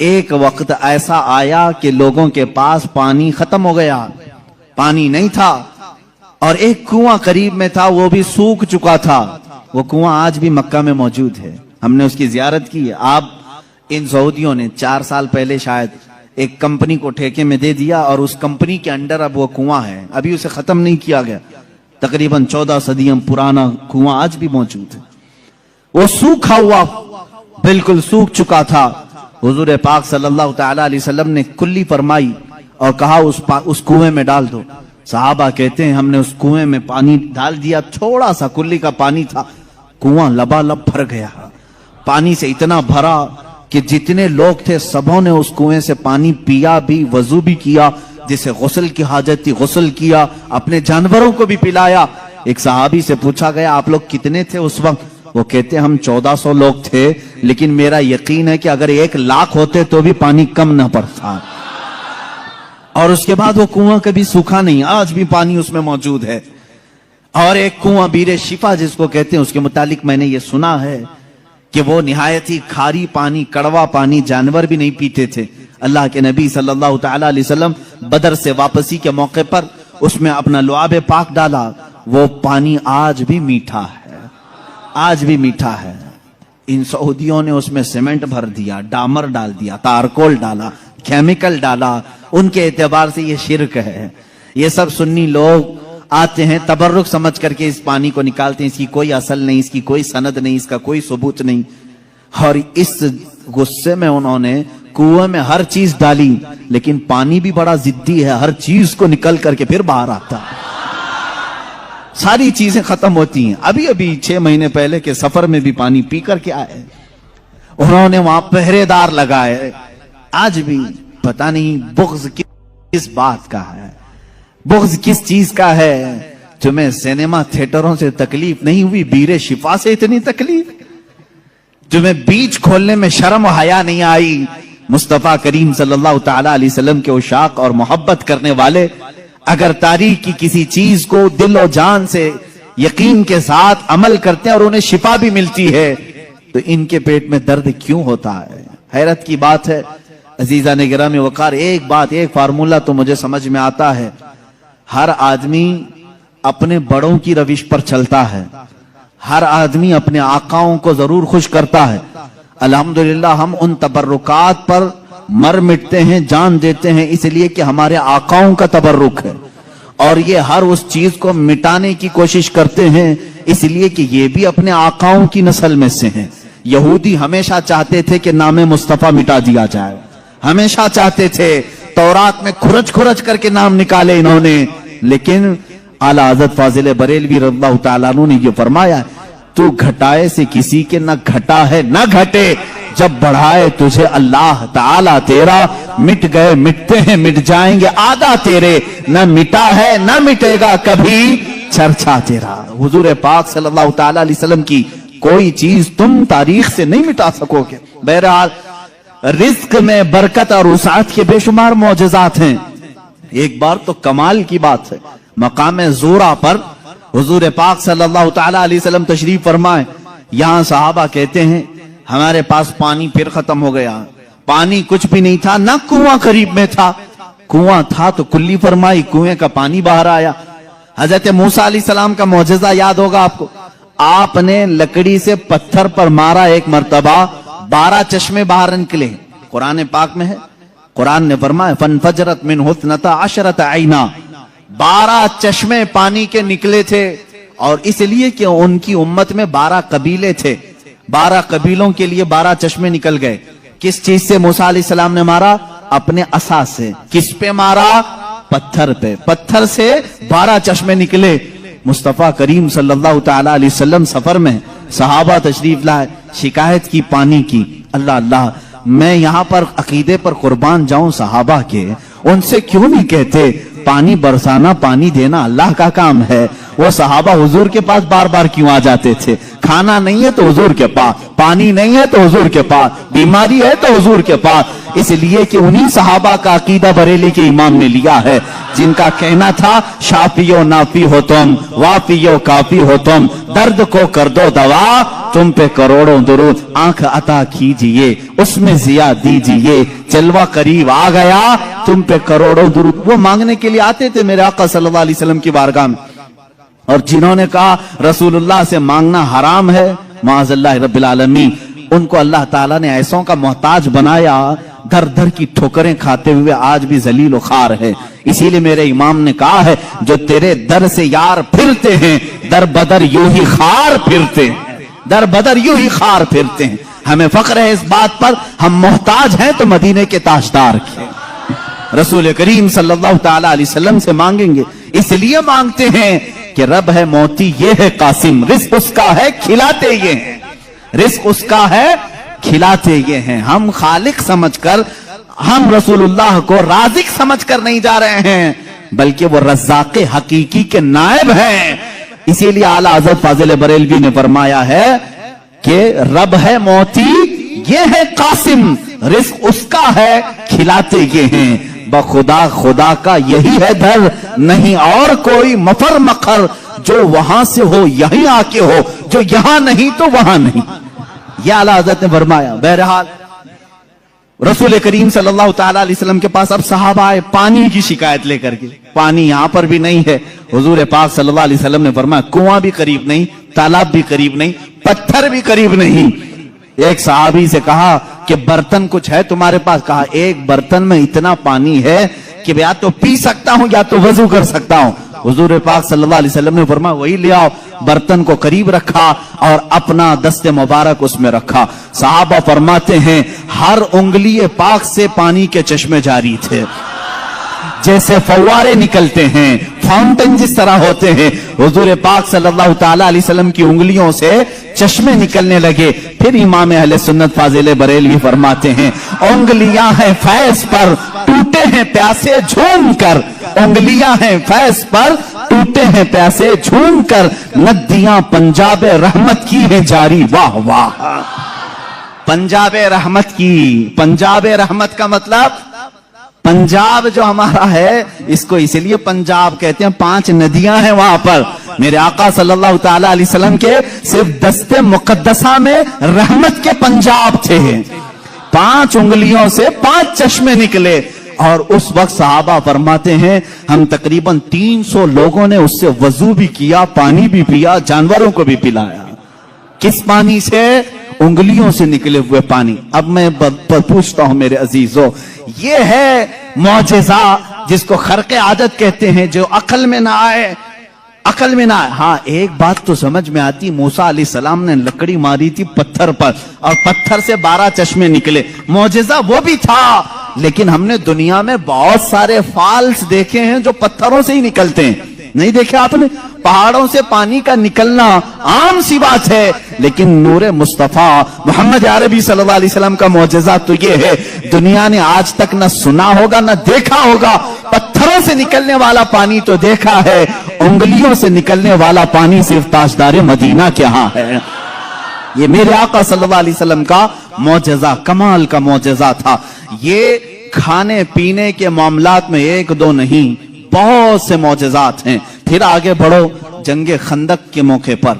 ایک وقت ایسا آیا کہ لوگوں کے پاس پانی ختم ہو گیا، پانی نہیں تھا، اور ایک کنواں قریب میں تھا، وہ بھی سوکھ چکا تھا۔ وہ کنواں آج بھی مکہ میں موجود ہے، ہم نے اس کی زیارت کی ہے۔ آپ ان سعودیوں نے 4 سال پہلے شاید ایک کمپنی کو ٹھیکے میں دے دیا، اور اس کمپنی کے انڈر اب وہ کنواں ہے، ابھی اسے ختم نہیں کیا گیا، تقریباً 14 صدیاں پرانا کنواں آج بھی موجود ہے۔ وہ سوکھا ہوا، بالکل سوکھ چکا تھا۔ حضور پاک صلی اللہ تعالی علیہ وسلم نے کلی فرمائی اور کہا اس کنویں میں ڈال دو۔ صحابہ کہتے ہیں ہم نے اس کنویں میں پانی ڈال دیا، تھوڑا سا کلی کا پانی تھا، کنواں لبالب بھر گیا، پانی سے اتنا بھرا کہ جتنے لوگ تھے سبوں نے اس کنویں سے پانی پیا بھی، وضو بھی کیا، جسے غسل کی حاجت تھی غسل کیا، اپنے جانوروں کو بھی پلایا۔ ایک صحابی سے پوچھا گیا آپ لوگ کتنے تھے اس وقت؟ وہ کہتے ہم 1400 لوگ تھے، لیکن میرا یقین ہے کہ اگر 1 لاکھ ہوتے تو بھی پانی کم نہ پڑتا۔ اور اس کے بعد وہ کنواں کبھی سوکھا نہیں، آج بھی پانی اس میں موجود ہے۔ اور ایک کنواں بیر شفا جس کو کہتے ہیں، اس کے متعلق میں نے یہ سنا ہے کہ وہ نہایت ہی کھاری پانی، کڑوا پانی، جانور بھی نہیں پیتے تھے۔ اللہ کے نبی صلی اللہ تعالی علیہ وسلم بدر سے واپسی کے موقع پر اس میں اپنا لعاب پاک ڈالا، وہ پانی آج بھی میٹھا ہے، آج بھی میٹھا ہے۔ ان سعودیوں نے اس میں سیمنٹ بھر دیا، ڈامر ڈال دیا، تارکول ڈالا، کیمیکل ڈالا، ان کے اعتبار سے یہ شرک ہے۔ یہ سب سنی لوگ آتے ہیں تبرک سمجھ کر کے اس پانی کو نکالتے ہیں، اس کی کوئی اصل نہیں، اس کی کوئی سند نہیں، اس کا کوئی ثبوت نہیں، اور اس غصے میں انہوں نے کنویں میں ہر چیز ڈالی، لیکن پانی بھی بڑا ضدی ہے، ہر چیز کو نکل کر کے پھر باہر آتا ہے، ساری چیزیں ختم ہوتی ہیں۔ ابھی 6 مہینے پہلے کے سفر میں بھی پانی پی کر کے آئے، انہوں نے وہاں پہرے دار لگائے۔ آج بھی پتہ نہیں بغض کس بات کا ہے، بغض کس چیز کا ہے۔ تمہیں سینما تھیٹروں سے تکلیف نہیں ہوئی، بیر شفا سے اتنی تکلیف؟ تمہیں بیچ کھولنے میں شرم و حیا نہیں آئی؟ مصطفیٰ کریم صلی اللہ تعالی علیہ وسلم کے عشاق اور محبت کرنے والے اگر تاریخ کی کسی چیز کو دل و جان سے یقین کے ساتھ عمل کرتے ہیں اور انہیں شفا بھی ملتی ہے، تو ان کے پیٹ میں درد کیوں ہوتا ہے؟ حیرت کی بات ہے۔ عزیزان گرامی وقار، ایک بات، ایک فارمولہ تو مجھے سمجھ میں آتا ہے، ہر آدمی اپنے بڑوں کی روش پر چلتا ہے، ہر آدمی اپنے آقاؤں کو ضرور خوش کرتا ہے۔ الحمدللہ ہم ان تبرکات پر مر مٹتے ہیں، جان دیتے ہیں، اس لیے کہ ہمارے آقاؤں کا تبرک ہے، اور یہ ہر اس چیز کو مٹانے کی کوشش کرتے ہیں اس لیے کہ یہ بھی اپنے آقاؤں کی نسل میں سے ہیں۔ یہودی ہمیشہ چاہتے تھے کہ نام مصطفیٰ مٹا دیا جائے، ہمیشہ چاہتے تھے، تورات میں کھرچ کھرچ کر کے نام نکالے انہوں نے، لیکن اعلیٰ حضرت فاضل بریلوی رضی اللہ تعالیٰ عنہ نے یہ فرمایا، تو گھٹائے سے کسی کے نہ گھٹا ہے نہ گھٹے، جب بڑھائے تجھے اللہ تعالیٰ تیرا، مٹ گئے مٹتے ہیں مٹ جائیں گے آدھا تیرے، نہ مٹا ہے نہ مٹے گا کبھی چرچا تیرا۔ حضور پاک صلی اللہ تعالیٰ علیہ وسلم کی کوئی چیز تم تاریخ سے نہیں مٹا سکو گے۔ بہرحال رزق میں برکت اور وسعت کے بے شمار معجزات ہیں۔ ایک بار تو کمال کی بات ہے، مقام زورا پر حضور پاک صلی اللہ تعالی علیہ وسلم تشریف فرمائے، یہاں صحابہ کہتے ہیں ہمارے پاس پانی پھر ختم ہو گیا، پانی کچھ بھی نہیں تھا، نہ کنواں قریب میں تھا، کنواں تھا تو کلی فرمائی، کنویں کا پانی باہر آیا۔ حضرت موسیٰ علیہ السلام کا معجزہ یاد ہوگا آپ کو، آپ نے لکڑی سے پتھر پر مارا ایک مرتبہ، 12 چشمے باہر نکلے، قرآن پاک میں ہے، قرآن نے فرمایا فَانْفَجَرَتْ مِنْهُ اثْنَتَا عَشْرَةَ عَيْنًا، 12 چشمے پانی کے نکلے تھے، اور اس لیے کہ ان کی امت میں 12 قبیلے تھے، 12 قبیلوں کے لیے 12 چشمے نکل گئے۔ کس چیز سے موسیٰ علیہ السلام نے مارا؟ اپنے عصا سے۔ کس پہ مارا؟ پتھر پہ، پتھر سے 12 چشمے نکلے۔ مصطفیٰ کریم صلی اللہ تعالی علیہ وسلم سفر میں، صحابہ تشریف لائے، شکایت کی پانی کی، اللہ اللہ میں یہاں پر عقیدے پر قربان جاؤں صحابہ کے، ان سے کیوں نہیں کہتے پانی برسانا پانی دینا اللہ کا کام ہے؟ وہ صحابہ حضور کے پاس بار بار کیوں آ جاتے تھے؟ کھانا نہیں ہے تو حضور کے پاس، پانی نہیں ہے تو حضور کے پاس، بیماری ہے تو حضور کے پاس، اس لیے کہ انہی صحابہ کا عقیدہ بریلی کے امام نے لیا ہے جن کا کہنا تھا شافی و نافی ہو تم، وافی و کافی ہو تم، درد کو کر دو دوا، تم پہ کروڑوں درود، آنکھ عطا کیجئے اس میں ضیا دیجئے، جلوہ قریب آ گیا تم پہ کروڑوں درود۔ وہ مانگنے کے لیے آتے تھے میرے آقا صلی اللہ علیہ وسلم کی بارگاہ میں، اور جنہوں نے کہا رسول اللہ سے مانگنا حرام ہے معاذ اللہ رب العالمین، ان کو اللہ تعالیٰ نے ایسوں کا محتاج بنایا، در در کی ٹھوکریں کھاتے ہوئے آج بھی ذلیل و خوار ہے۔ اسی لیے میرے امام نے کہا ہے جو تیرے در سے یار پھرتے ہیں در بدر یوں ہی خار پھرتے ہیں، در بدر یوں ہی خار پھرتے ہیں۔ ہمیں فخر ہے اس بات پر ہم محتاج ہیں تو مدینے کے تاجدار کے رسول کریم صلی اللہ تعالی علیہ وسلم سے مانگیں گے، اس لیے مانگتے ہیں کہ رب ہے موتی یہ ہے قاسم، رزق اس کا ہے کھلاتے یہ ہیں، رزق اس کا ہے کھلاتے یہ ہیں۔ ہم خالق سمجھ کر، ہم رسول اللہ کو رازق سمجھ کر نہیں جا رہے ہیں بلکہ وہ رزاق حقیقی کے نائب ہیں۔ اسی لیے اعلیٰ حضرت فاضل بریلوی نے فرمایا ہے کہ رب ہے موتی یہ ہے قاسم، رزق اس کا ہے کھلاتے یہ ہیں، بخدا خدا کا یہی ہے در، نہیں اور کوئی مفر مخر، جو وہاں سے ہو یہیں آ کے ہو، جو یہاں نہیں تو وہاں نہیں، یہ اعلیٰ حضرت نے فرمایا۔ بہرحال رسول کریم صلی اللہ تعالی علیہ وسلم کے پاس اب صحابہ آئے پانی کی شکایت لے کر کے، پانی یہاں پر بھی نہیں ہے۔ حضور پاک صلی اللہ علیہ وسلم نے فرمایا کنواں بھی قریب نہیں، تالاب بھی قریب نہیں، پتھر بھی قریب نہیں۔ ایک صحابی سے کہا کہ برتن کچھ ہے تمہارے پاس؟ کہا ایک برتن میں اتنا پانی ہے کہ یا تو پی سکتا ہوں یا تو وضو کر سکتا ہوں۔ حضور پاک صلی اللہ علیہ وسلم نے فرمایا وہی لے آؤ، برتن کو قریب رکھا اور اپنا دست مبارک اس میں رکھا۔ صحابہ فرماتے ہیں ہر انگلی پاک سے پانی کے چشمے جاری تھے، جیسے فوارے نکلتے ہیں، فاؤنٹن جس طرح ہوتے ہیں، حضور پاک صلی اللہ تعالی علیہ وسلم کی انگلیوں سے چشمے نکلنے لگے۔ پھر امام اہل سنت فاضل بریلوی فرماتے ہیں انگلیاں ہیں فیض پر ٹوٹے ہیں پیاسے جھوم کر، انگلیاں ہیں فیض پر ٹوٹے ہیں پیاسے جھوم کر، ندیاں پنجاب رحمت کی ہیں جاری، واہ واہ۔ پنجاب رحمت کی، پنجاب رحمت کا مطلب پنجاب جو ہمارا ہے اس کو اس لیے پنجاب کہتے ہیں، 5 ندیاں ہیں وہاں پر۔ میرے آقا صلی اللہ تعالی علیہ وسلم کے صرف دست مقدسہ میں رحمت کے پنجاب تھے، 5 انگلیوں سے 5 چشمے نکلے۔ اور اس وقت صحابہ فرماتے ہیں ہم تقریباً 300 لوگوں نے اس سے وضو بھی کیا، پانی بھی پیا، جانوروں کو بھی پلایا۔ کس پانی سے؟ انگلیوں سے نکلے ہوئے پانی۔ اب میں پوچھتا ہوں میرے عزیزو، یہ ہے معجزہ جس کو خرق عادت کہتے ہیں، جو عقل میں نہ آئے، عقل میں نہ آئے۔ ہاں ایک بات تو سمجھ میں آتی، موسیٰ علیہ السلام نے لکڑی ماری تھی پتھر پر اور پتھر سے 12 چشمے نکلے، معجزہ وہ بھی تھا۔ لیکن ہم نے دنیا میں بہت سارے فالس دیکھے ہیں جو پتھروں سے ہی نکلتے ہیں، نہیں دیکھے آپ نے؟ پہاڑوں سے پانی کا نکلنا عام سی بات ہے، لیکن نور مصطفیٰ محمد عربی صلی اللہ علیہ وسلم کا معجزہ تو یہ ہے دنیا نے آج تک نہ سنا ہوگا نہ دیکھا ہوگا۔ پتھروں سے نکلنے والا پانی تو دیکھا ہے، انگلیوں سے نکلنے والا پانی صرف تاجدار مدینہ کے ہاں ہے۔ یہ میرے آقا صلی اللہ علیہ وسلم کا معجزہ، کمال کا معجزہ تھا۔ یہ کھانے پینے کے معاملات میں 1 2 نہیں، بہت سے معجزات ہیں۔ پھر آگے بڑھو، جنگ خندق کے موقع پر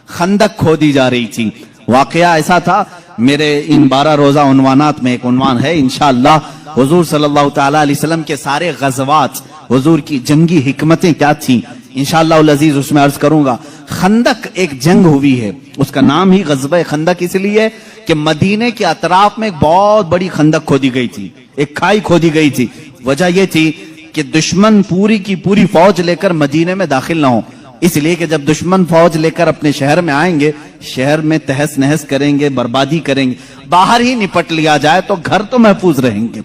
خندق کھودی جا رہی تھی۔ واقعہ ایسا تھا، میرے ان 12 روزہ عنوانات میں ایک عنوان ہے انشاءاللہ حضور صلی اللہ تعالی علیہ وسلم کے سارے غزوات، حضور کی جنگی حکمتیں کیا تھیں، انشاءاللہ العزیز اس میں عرض کروں گا۔ خندق ایک جنگ ہوئی ہے، اس کا نام ہی غزوہ خندق اس لیے کہ مدینے کے اطراف میں ایک بہت بڑی خندق کھودی گئی تھی، ایک کھائی کھودی گئی تھی۔ وجہ یہ تھی کہ دشمن پوری کی پوری فوج لے کر مدینے میں داخل نہ ہو، اس لیے کہ جب دشمن فوج لے کر اپنے شہر میں آئیں گے، شہر میں تہس نہس کریں گے، بربادی کریں گے، باہر ہی نپٹ لیا جائے تو گھر تو محفوظ رہیں گے۔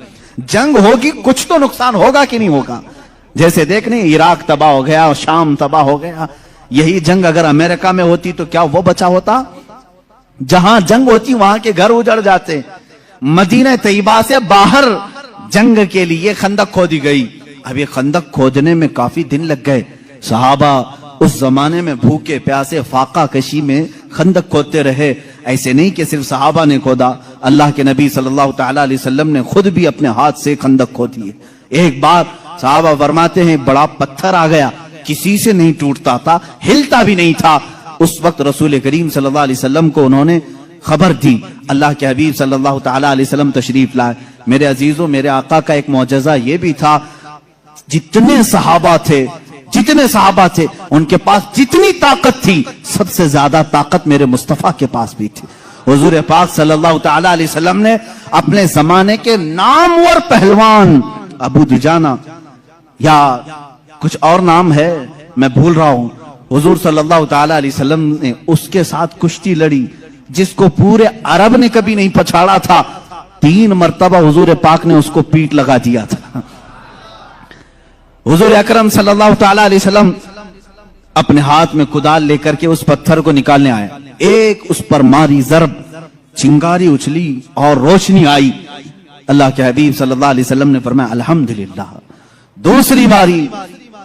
جنگ ہوگی، کچھ تو نقصان ہوگا کہ نہیں ہوگا؟ جیسے دیکھنے عراق تباہ ہو گیا اور شام تباہ ہو گیا، یہی جنگ اگر امریکہ میں ہوتی تو کیا وہ بچا ہوتا؟ جہاں جنگ ہوتی وہاں کے گھر اجڑ جاتے۔ مدینہ طیبہ سے باہر جنگ کے لیے خندق کھودی گئی۔ اب یہ خندق کھودنے میں کافی دن لگ گئے، صحابہ اس زمانے میں بھوکے پیاسے فاقہ کشی میں خندق کھودتے رہے۔ ایسے نہیں کہ صرف صحابہ نے کھودا، اللہ کے نبی صلی اللہ تعالی علیہ وسلم نے خود بھی اپنے ہاتھ سے خندق کھودی ہے. ایک بار صحابہ فرماتے ہیں بڑا پتھر آ گیا, کسی سے نہیں ٹوٹتا تھا, ہلتا بھی نہیں تھا. اس وقت رسول کریم صلی اللہ علیہ وسلم کو انہوں نے خبر دی. اللہ کے حبیب صلی اللہ تعالی علیہ وسلم تشریف لائے. میرے عزیزوں, میرے آقا کا ایک معجزہ یہ بھی تھا, جتنے صحابہ تھے ان کے پاس جتنی طاقت تھی, سب سے زیادہ طاقت میرے مصطفیٰ کے پاس بھی تھی. حضور پاک صلی اللہ تعالی علیہ وسلم نے اپنے زمانے کے نامور پہلوان ابو دجانہ یا کچھ اور نام ہے میں بھول رہا ہوں, حضور صلی اللہ تعالی علیہ وسلم نے اس کے ساتھ کشتی لڑی جس کو پورے عرب نے کبھی نہیں پچھاڑا تھا. 3 مرتبہ حضور پاک نے اس کو پیٹ لگا دیا تھا. حضور اکرم صلی اللہ تعالی علیہ وسلم اپنے ہاتھ میں کدال لے کر کے اس پتھر کو نکالنے آئے. ایک اس پر ماری ضرب, چنگاری اچھلی اور روشنی آئی. اللہ کے حبیب صلی اللہ علیہ وسلم نے فرمایا الحمدللہ. دوسری باری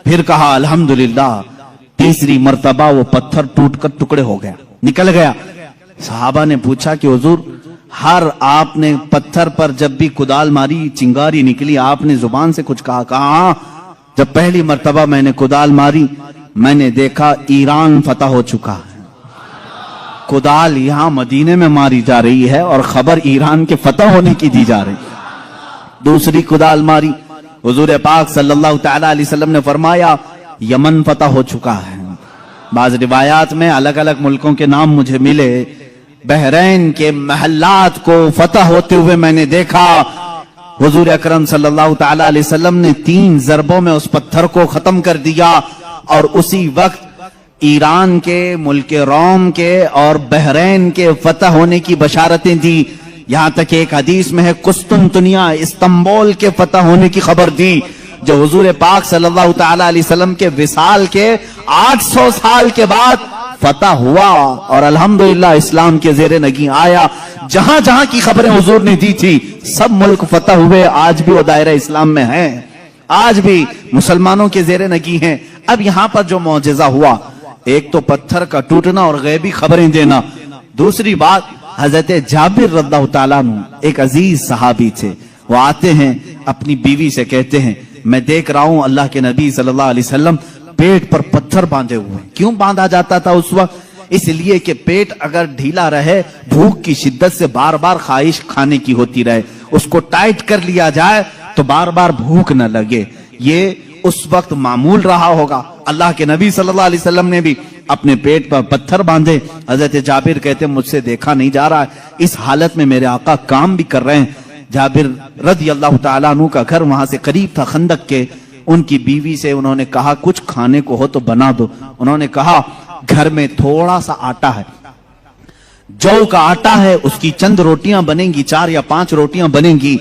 پھر کہا الحمدللہ. تیسری مرتبہ وہ پتھر ٹوٹ کر ٹکڑے ہو گیا, نکل گیا. صحابہ نے پوچھا کہ حضور ہر آپ نے پتھر پر جب بھی کدال ماری چنگاری نکلی, آپ نے زبان سے کچھ کہا؟ کہا جب پہلی مرتبہ میں نے کدال ماری میں نے دیکھا ایران فتح ہو چکا ہے. کدال یہاں مدینے میں ماری جا رہی ہے اور خبر ایران کے فتح ہونے کی دی جا رہی. دوسری کدال ماری, حضور پاک صلی اللہ تعالی علیہ وسلم نے فرمایا یمن فتح ہو چکا ہے. بعض روایات میں الگ الگ ملکوں کے نام مجھے ملے. بحرین کے محلات کو فتح ہوتے ہوئے میں نے دیکھا. حضور اکرم صلی اللہ تعالی علیہ وسلم نے 3 ضربوں میں اس پتھر کو ختم کر دیا اور اسی وقت ایران کے, ملک روم کے اور بحرین کے فتح ہونے کی بشارتیں دی. یہاں تک ایک حدیث میں ہے قسطنطنیہ, استنبول کے فتح ہونے کی خبر دی, جو حضور پاک صلی اللہ تعالی علیہ وسلم کے وصال کے 800 سال کے بعد فتح ہوا اور الحمدللہ اسلام کے زیر نگیں آیا. جہاں جہاں کی خبریں حضور نے دی تھی سب ملک فتح ہوئے. آج بھی وہ دائرہ اسلام میں ہیں, آج بھی مسلمانوں کے زیر نگیں ہیں. اب یہاں پر جو معجزہ ہوا, ایک تو پتھر کا ٹوٹنا اور غیبی خبریں دینا. دوسری بات, حضرت جابر رضی اللہ تعالیٰ عنہ ایک عزیز صحابی تھے. وہ آتے ہیں اپنی بیوی سے کہتے ہیں میں دیکھ رہا ہوں اللہ کے نبی صلی اللہ علیہ وسلم پیٹ پر پتھر باندھے ہوئے. کیوں باندھا جاتا تھا اس وقت؟ اس لیے کہ پیٹ اگر ڈھیلا رہے, بھوک کی شدت سے بار بار خواہش کھانے کی ہوتی رہے, اس کو ٹائٹ کر لیا جائے تو بار بار بھوک نہ لگے. یہ اس وقت معمول رہا ہوگا. اللہ کے نبی صلی اللہ علیہ وسلم نے بھی اپنے پیٹ پر پتھر باندھے. حضرت جابر کہتے مجھ سے دیکھا نہیں جا رہا ہے, اس حالت میں میرے آقا کام بھی کر رہے ہیں. جابر رضی اللہ تعالیٰ عنہ کا گھر وہاں سے قریب تھا خندق کے. ان کی بیوی سے انہوں نے کہا کچھ کھانے کو ہو تو بنا دو. انہوں نے کہا گھر میں تھوڑا سا آٹا ہے, جو کا آٹا ہے, اس کی چند روٹیاں بنیں گی, 4 یا 5 روٹیاں بنیں گی,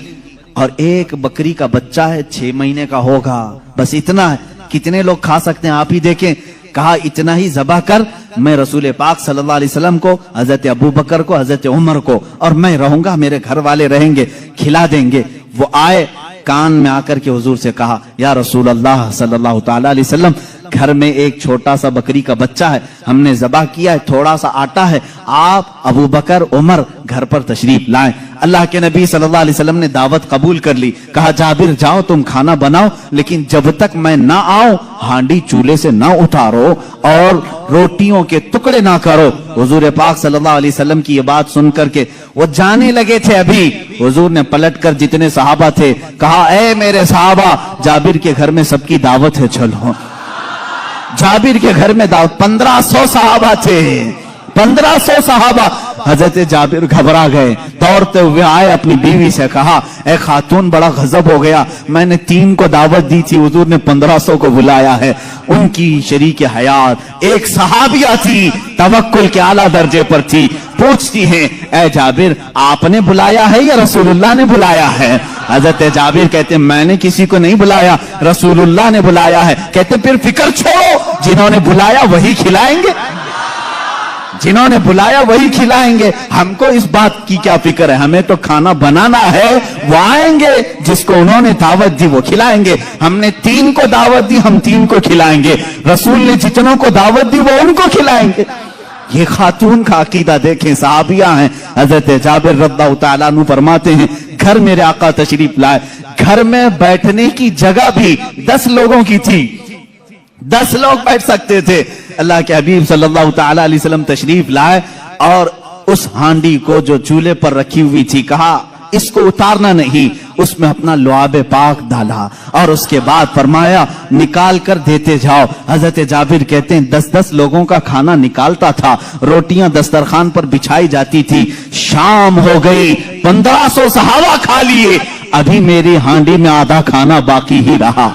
اور ایک بکری کا بچہ ہے 6 مہینے کا ہوگا, بس اتنا ہے. کتنے لوگ کھا سکتے ہیں آپ ہی دیکھیں. کہا اتنا ہی ذبح کر, میں رسول پاک صلی اللہ علیہ وسلم کو, حضرت ابو بکر کو, حضرت عمر کو, اور میں رہوں گا, میرے گھر والے رہیں گے, کھلا دیں گے. وہ آئے, کان میں آ کر کے حضور سے کہا یا رسول اللہ صلی اللہ تعالی علیہ وسلم, گھر میں ایک چھوٹا سا بکری کا بچہ ہے, ہم نے ذبح کیا ہے, تھوڑا سا آٹا ہے, آپ ابو بکر عمر گھر پر تشریف لائیں. اللہ کے نبی صلی اللہ علیہ وسلم نے دعوت قبول کر لی. کہا جابر جاؤ تم کھانا بناؤ, لیکن جب تک میں نہ آؤں ہانڈی چولہے سے نہ اتارو اور روٹیوں کے ٹکڑے نہ کرو. حضور پاک صلی اللہ علیہ وسلم کی یہ بات سن کر کے وہ جانے لگے تھے. ابھی حضور نے پلٹ کر جتنے صحابہ تھے کہا اے میرے صحابہ, جابر کے گھر میں سب کی دعوت ہے, چلو. جابر کے گھر میں دعوت. 1500 صحابہ تھے, 1500 صحابہ. حضرت جابر گھبرا گئے, دوڑتے ہوئے آئے, اپنی بیوی سے کہا اے خاتون بڑا غضب ہو گیا, میں نے 3 کو دعوت دی تھی, حضور نے 1500 کو بلایا ہے. ان کی شریک حیات ایک صحابیہ تھی, توکل کے اعلیٰ درجے پر تھی. پوچھتی ہیں اے جابر آپ نے بلایا ہے یا رسول اللہ نے بلایا ہے؟ حضرت جابر کہتے ہیں میں نے کسی کو نہیں بلایا, رسول اللہ نے بلایا ہے. کہتے پھر فکر چھوڑو, جنہوں نے بلایا وہی کھلائیں گے, جنہوں نے بلایا وہی کھلائیں گے. ہم کو اس بات کی کیا فکر ہے, ہمیں تو کھانا بنانا ہے, وہ آئیں گے, جس کو انہوں نے دعوت دی وہ کھلائیں گے. ہم نے 3 کو دعوت دی, ہم 3 کو کھلائیں گے. رسول نے جتنوں کو دعوت دی وہ ان کو کھلائیں گے. یہ خاتون کا عقیدہ دیکھیں، صحابیہ ہیں. حضرت جابر رضی اللہ تعالیٰ عنہ فرماتے ہیں گھر میرے آقا تشریف لائے، گھر میں بیٹھنے کی جگہ بھی 10 لوگوں کی تھی، 10 لوگ بیٹھ سکتے تھے. اللہ کے حبیب صلی اللہ تعالیٰ علیہ وسلم تشریف لائے اور اس ہانڈی کو جو چولہے پر رکھی ہوئی تھی کہا اس کو اتارنا نہیں، اس میں اپنا لعاب پاک ڈالا اور اس کے بعد فرمایا نکال کر دیتے جاؤ. حضرت جابر کہتے ہیں 10 لوگوں کا کھانا نکالتا تھا، روٹیاں دسترخوان پر بچھائی جاتی تھی. شام ہو گئی، 1500 صحابہ کھا لیے، ابھی میری ہانڈی میں آدھا کھانا باقی ہی رہا.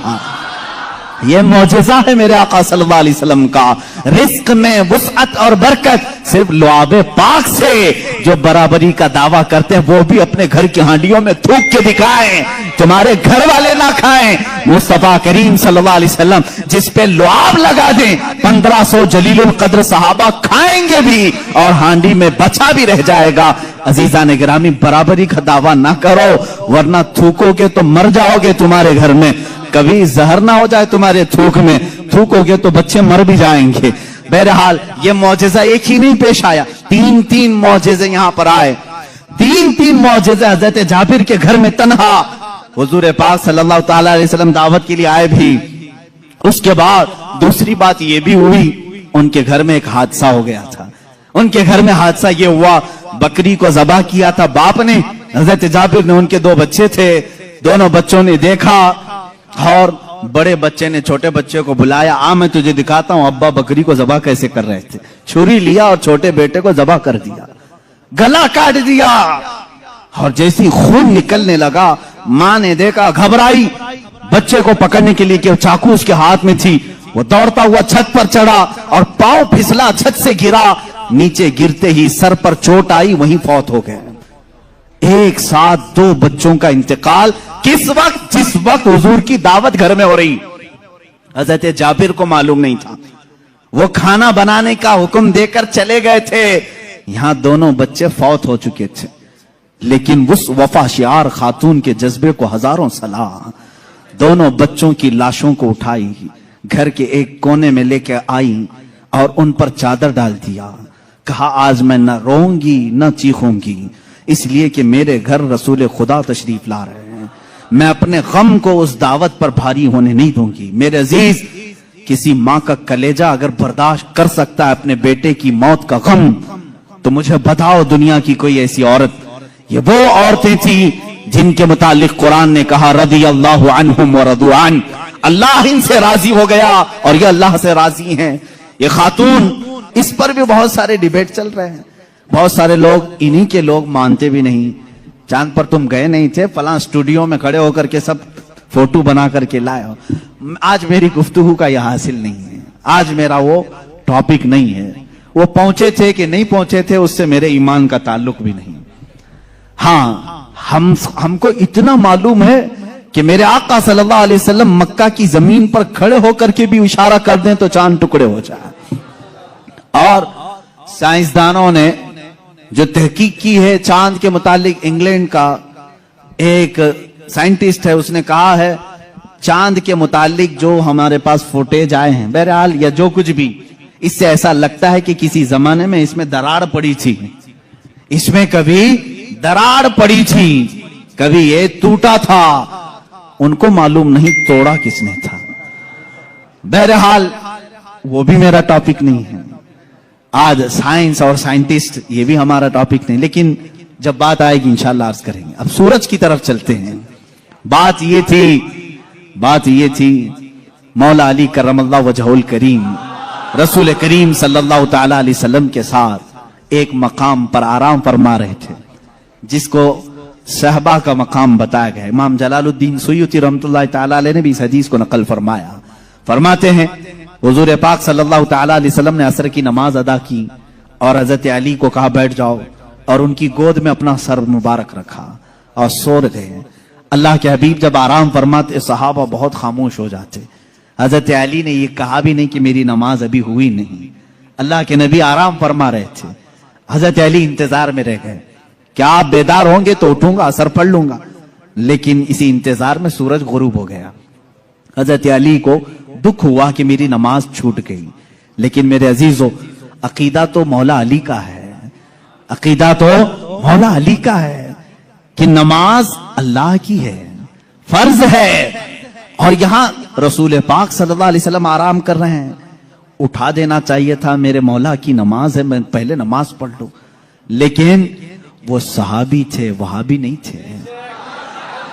یہ معجزہ ہے میرے آقا صلی اللہ علیہ وسلم کا. رزق میں وسعت اور برکت صرف لعاب پاک سے. جو برابری کا دعویٰ کرتے ہیں وہ بھی اپنے گھر کی ہانڈیوں میں تھوک کے دکھائیں، تمہارے گھر والے نہ کھائیں. مصطفیٰ کریم صلی اللہ علیہ وسلم جس پہ لعاب لگا دیں 1500 جلیل القدر صحابہ کھائیں گے بھی اور ہانڈی میں بچا بھی رہ جائے گا. عزیزان گرامی، برابری کا دعویٰ نہ کرو ورنہ تھوکو گے تو مر جاؤ گے تمہارے گھر میں. کبھی زہر نہ ہو جائے تمہارے تھوک میں، تھوکو گے تو بچے مر بھی جائیں گے. بہرحال یہ معجزہ ایک ہی نہیں پیش آیا، 3 معجزے یہاں پر آئے. 3 معجزے حضرت جابر کے گھر میں تنہا. حضور پاک صلی اللہ تعالی علیہ وسلم دعوت کے لیے آئے بھی. اس کے بعد دوسری بات یہ بھی ہوئی، ان کے گھر میں ایک حادثہ ہو گیا تھا. ان کے گھر میں حادثہ یہ ہوا، بکری کو ذبح کیا تھا باپ نے. حضرت جابر نے، ان کے 2 بچے تھے، دونوں بچوں نے دیکھا اور بڑے بچے نے چھوٹے بچے کو بلایا، میں تجھے دکھاتا ہوں ابا بکری کو ذبح کیسے کر رہے تھے. چھری لیا اور چھوٹے بیٹے کو ذبح کر دیا، گلا کاٹ دیا. اور جیسی خون نکلنے لگا ماں نے دیکھا، گھبرائی، بچے کو پکڑنے کے لیے کہ چاقو اس کے ہاتھ میں تھی. وہ دوڑتا ہوا چھت پر چڑھا اور پاؤں پھسلا، چھت سے گرا. نیچے گرتے ہی سر پر چوٹ آئی، وہیں فوت ہو گئے. ایک ساتھ 2 بچوں کا انتقال. کس وقت؟ جس وقت حضور کی دعوت گھر میں ہو رہی. حضرت جابر کو معلوم نہیں تھا، وہ کھانا بنانے کا حکم دے کر چلے گئے تھے. یہاں دونوں بچے فوت ہو چکے تھے، لیکن اس وفا شعار خاتون کے جذبے کو ہزاروں سلام. دونوں بچوں کی لاشوں کو اٹھائی، گھر کے ایک کونے میں لے کے آئی اور ان پر چادر ڈال دیا. کہا آج میں نہ روؤں گی نہ چیخوں گی، اس لیے کہ میرے گھر رسول خدا تشریف لا رہے ہیں. میں اپنے غم کو اس دعوت پر بھاری ہونے نہیں دوں گی. میرے عزیز، کسی ماں کا کلیجہ اگر برداشت کر سکتا ہے اپنے بیٹے کی موت کا غم، تو مجھے بتاؤ دنیا کی کوئی ایسی عورت. یہ وہ عورتیں تھیں جن کے متعلق قرآن نے کہا رضی اللہ عنہم ورضوا عنہ، اللہ ان سے راضی ہو گیا اور یہ اللہ سے راضی ہیں. یہ خاتون، اس پر بھی بہت سارے ڈیبیٹ چل رہے ہیں. بہت سارے لوگ، انہی کے لوگ مانتے بھی نہیں. چاند پر تم گئے نہیں تھے، فلاں اسٹوڈیو میں کھڑے ہو کر کے سب فوٹو بنا کر کے لائے ہو. آج میری گفتگو کا یہ حاصل نہیں ہے، آج میرا وہ ٹاپک نہیں ہے. وہ پہنچے تھے کہ نہیں پہنچے تھے اس سے میرے ایمان کا تعلق بھی نہیں. ہاں، ہم کو اتنا معلوم ہے کہ میرے آقا صلی اللہ علیہ وسلم مکہ کی زمین پر کھڑے ہو کر کے بھی اشارہ کر دیں تو چاند ٹکڑے ہو جائے. اور سائنسدانوں نے جو تحقیق کی ہے چاند کے متعلق، انگلینڈ کا ایک سائنٹسٹ ہے، اس نے کہا ہے چاند کے متعلق جو ہمارے پاس فوٹیج آئے ہیں، بہرحال یا جو کچھ بھی، اس سے ایسا لگتا ہے کہ کسی زمانے میں اس میں دراڑ پڑی تھی، اس میں کبھی دراڑ پڑی تھی، کبھی یہ ٹوٹا تھا. ان کو معلوم نہیں توڑا کس نے تھا. بہرحال وہ بھی میرا ٹاپک نہیں ہے. آج سائنس اور سائنٹسٹ یہ بھی ہمارا ٹاپک نہیں، لیکن جب بات آئے گی انشاءاللہ عرض کریں گے. اب سورج کی طرف چلتے ہیں. بات یہ تھی مولا علی کرم اللہ وجہہ الکریم رسول کریم صلی اللہ تعالی علیہ وسلم کے ساتھ ایک مقام پر آرام فرما رہے تھے جس کو صحبہ کا مقام بتایا گیا. امام جلال الدین سیوطی رحمۃ اللہ تعالی علیہ نے بھی اس حدیث کو نقل فرمایا. فرماتے ہیں حضور پاک صلی اللہ تعالی علیہ وسلم نے عصر کی نماز ادا کی اور حضرت علی کو کہا بیٹھ جاؤ، اور ان کی گود میں اپنا سر مبارک رکھا اور سو گئے. اللہ کے حبیب جب آرام فرماتے صحابہ بہت خاموش ہو جاتے. حضرت علی نے یہ کہا بھی نہیں کہ میری نماز ابھی ہوئی نہیں. اللہ کے نبی آرام فرما رہے تھے، حضرت علی انتظار میں رہ گئے. کیا آپ بیدار ہوں گے تو اٹھوں گا، اثر پڑھ لوں گا. لیکن اسی انتظار میں سورج غروب ہو گیا. حضرت علی کو دکھ ہوا کہ میری نماز چھوٹ گئی. لیکن میرے عزیزو، عقیدہ تو مولا علی کا ہے، عقیدہ تو مولا علی کا ہے کہ نماز اللہ کی ہے، فرض ہے، اور یہاں رسول پاک صلی اللہ علیہ وسلم آرام کر رہے ہیں. اٹھا دینا چاہیے تھا، میرے مولا کی نماز ہے، میں پہلے نماز پڑھ لوں. لیکن وہ صحابی تھے، وہابی نہیں تھے.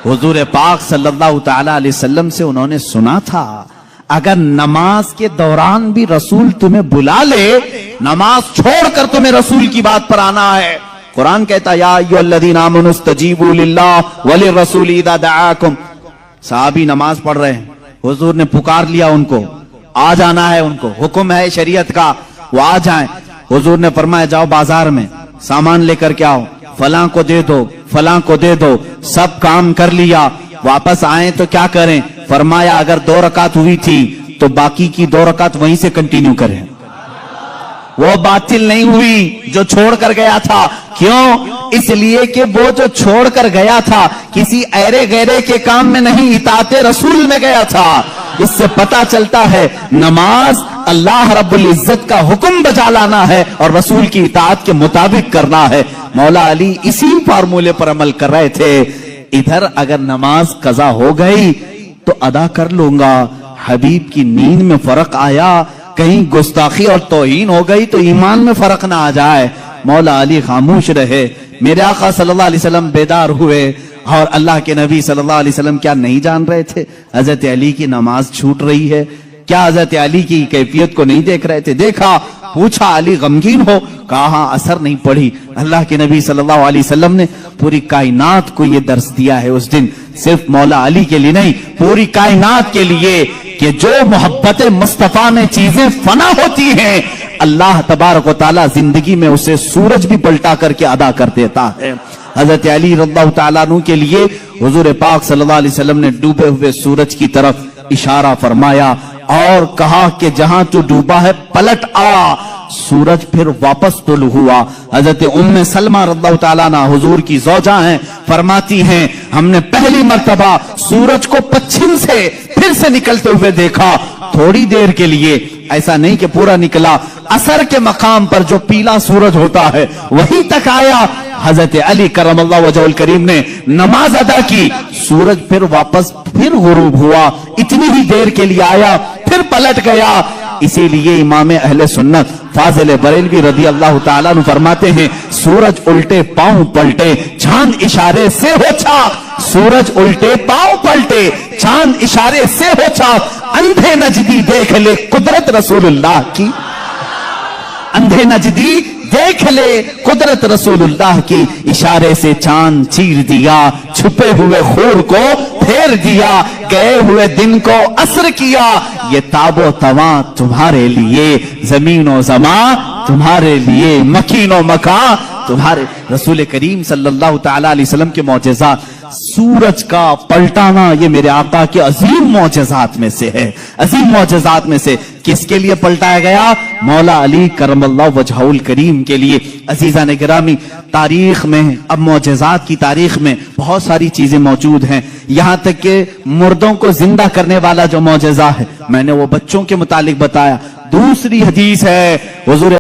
حضور پاک صلی اللہ تعالی علیہ وسلم سے انہوں نے سنا تھا اگر نماز کے دوران بھی رسول تمہیں بلا لے، نماز چھوڑ کر تمہیں رسول کی بات پر آنا ہے. قرآن کہتا یا ایھا الذین آمنوا استجیبوا للہ وللرسول اذا دعاکم. صحابی نماز پڑھ رہے ہیں، حضور نے پکار لیا ان کو، آ جانا ہے، ان کو حکم ہے شریعت کا، وہ آ جائیں. حضور نے فرمایا جاؤ بازار میں سامان لے کر کے آؤ، فلاں کو دے دو، فلاں کو دے دو. سب کام کر لیا، واپس آئیں تو کیا کریں؟ فرمایا اگر 2 رکعت ہوئی تھی تو باقی کی 2 رکعت وہیں سے کنٹینیو کریں، وہ باطل نہیں ہوئی جو چھوڑ کر گیا تھا. کیوں؟ اس لیے کہ وہ جو چھوڑ کر گیا تھا کسی ایرے غیرے کے کام میں نہیں، اطاعت رسول میں گیا تھا. اس سے پتا چلتا ہے نماز اللہ رب العزت کا حکم بجا لانا ہے اور رسول کی اطاعت کے مطابق کرنا ہے. مولا علی اسی فارمولے پر عمل کر رہے تھے. ادھر اگر نماز قضا ہو گئی تو ادا کر لوں گا، حبیب کی نیند میں فرق آیا، کہیں گستاخی اور توہین ہو گئی تو ایمان میں فرق نہ آ جائے. مولا علی خاموش رہے. میرے آقا صلی اللہ علیہ وسلم بیدار ہوئے، اور اللہ کے نبی صلی اللہ علیہ وسلم کیا نہیں جان رہے تھے حضرت علی کی نماز چھوٹ رہی ہے؟ کیا حضرت علی کی کیفیت کو نہیں دیکھ رہے تھے؟ دیکھا، پوچھا علی غمگین ہو؟ کہا اثر نہیں پڑی. اللہ کے نبی صلی اللہ علیہ وسلم نے پوری کائنات کو یہ درس دیا ہے اس دن، صرف مولا علی کے لیے نہیں، پوری کائنات کے لیے، کہ جو محبت مصطفیٰ میں چیزیں فنا ہوتی ہیں اللہ تبارک و تعالی زندگی میں اسے سورج بھی پلٹا کر کے ادا کر دیتا ہے. حضرت علی رضی اللہ تعالیٰ عنہ کے لیے حضور پاک صلی اللہ علیہ وسلم نے ڈوبے ہوئے سورج کی طرف اشارہ فرمایا اور کہا کہ جہاں تو ڈوبا ہے پلٹ آ. سورج پھر واپس طلوع ہوا. حضرت ام سلمہ رضی اللہ تعالیٰ عنہ حضور کی زوجہ ہیں، فرماتی ہیں ہم نے پہلی مرتبہ سورج کو پچھم سے پھر سے نکلتے ہوئے دیکھا، تھوڑی دیر کے لیے، ایسا نہیں کہ پورا نکلا. عصر کے مقام پر جو پیلا سورج ہوتا ہے وہی تک آیا. حضرت علی کرم اللہ وجہہ الکریم نے نماز ادا کی، سورج پھر واپس پھر غروب ہوا، اتنی ہی دیر کے لیے آیا پھر پلٹ گیا. اسی لیے امام اہل سنت فاضل بریلوی رضی اللہ تعالیٰ عنہ فرماتے ہیں سورج الٹے پاؤں پلٹے چاند اشارے سے ہوچا. سورج الٹے پاؤں پلٹے چاند اشارے سے ہوچا. اندھے نجدی دیکھ لے قدرت رسول اللہ کی، اندھے نجدی دیکھ لے قدرت رسول اللہ کی. اشارے سے چاند چیر دیا، چھپے ہوئے خور کو پھیر دیا، گئے ہوئے دن کو عصر کیا. یہ تاب و تواں تمہارے لیے، زمین و زمان تمہارے لیے، مکین و مکان تمہارے. رسول کریم صلی اللہ تعالی علیہ وسلم کے معجزات، سورج کا پلٹانا یہ میرے آقا کے عظیم معجزات میں سے ہے، عظیم معجزات میں سے. کس کے لیے پلٹایا گیا؟ مولا علی کرم اللہ وجہہ الکریم کے لیے. عزیزان گرامی، تاریخ میں، اب معجزات کی تاریخ میں بہت ساری چیزیں موجود ہیں، یہاں تک کہ مردوں کو زندہ کرنے والا جو معجزہ ہے، میں نے وہ بچوں کے متعلق بتایا. دوسری حدیث ہے حضور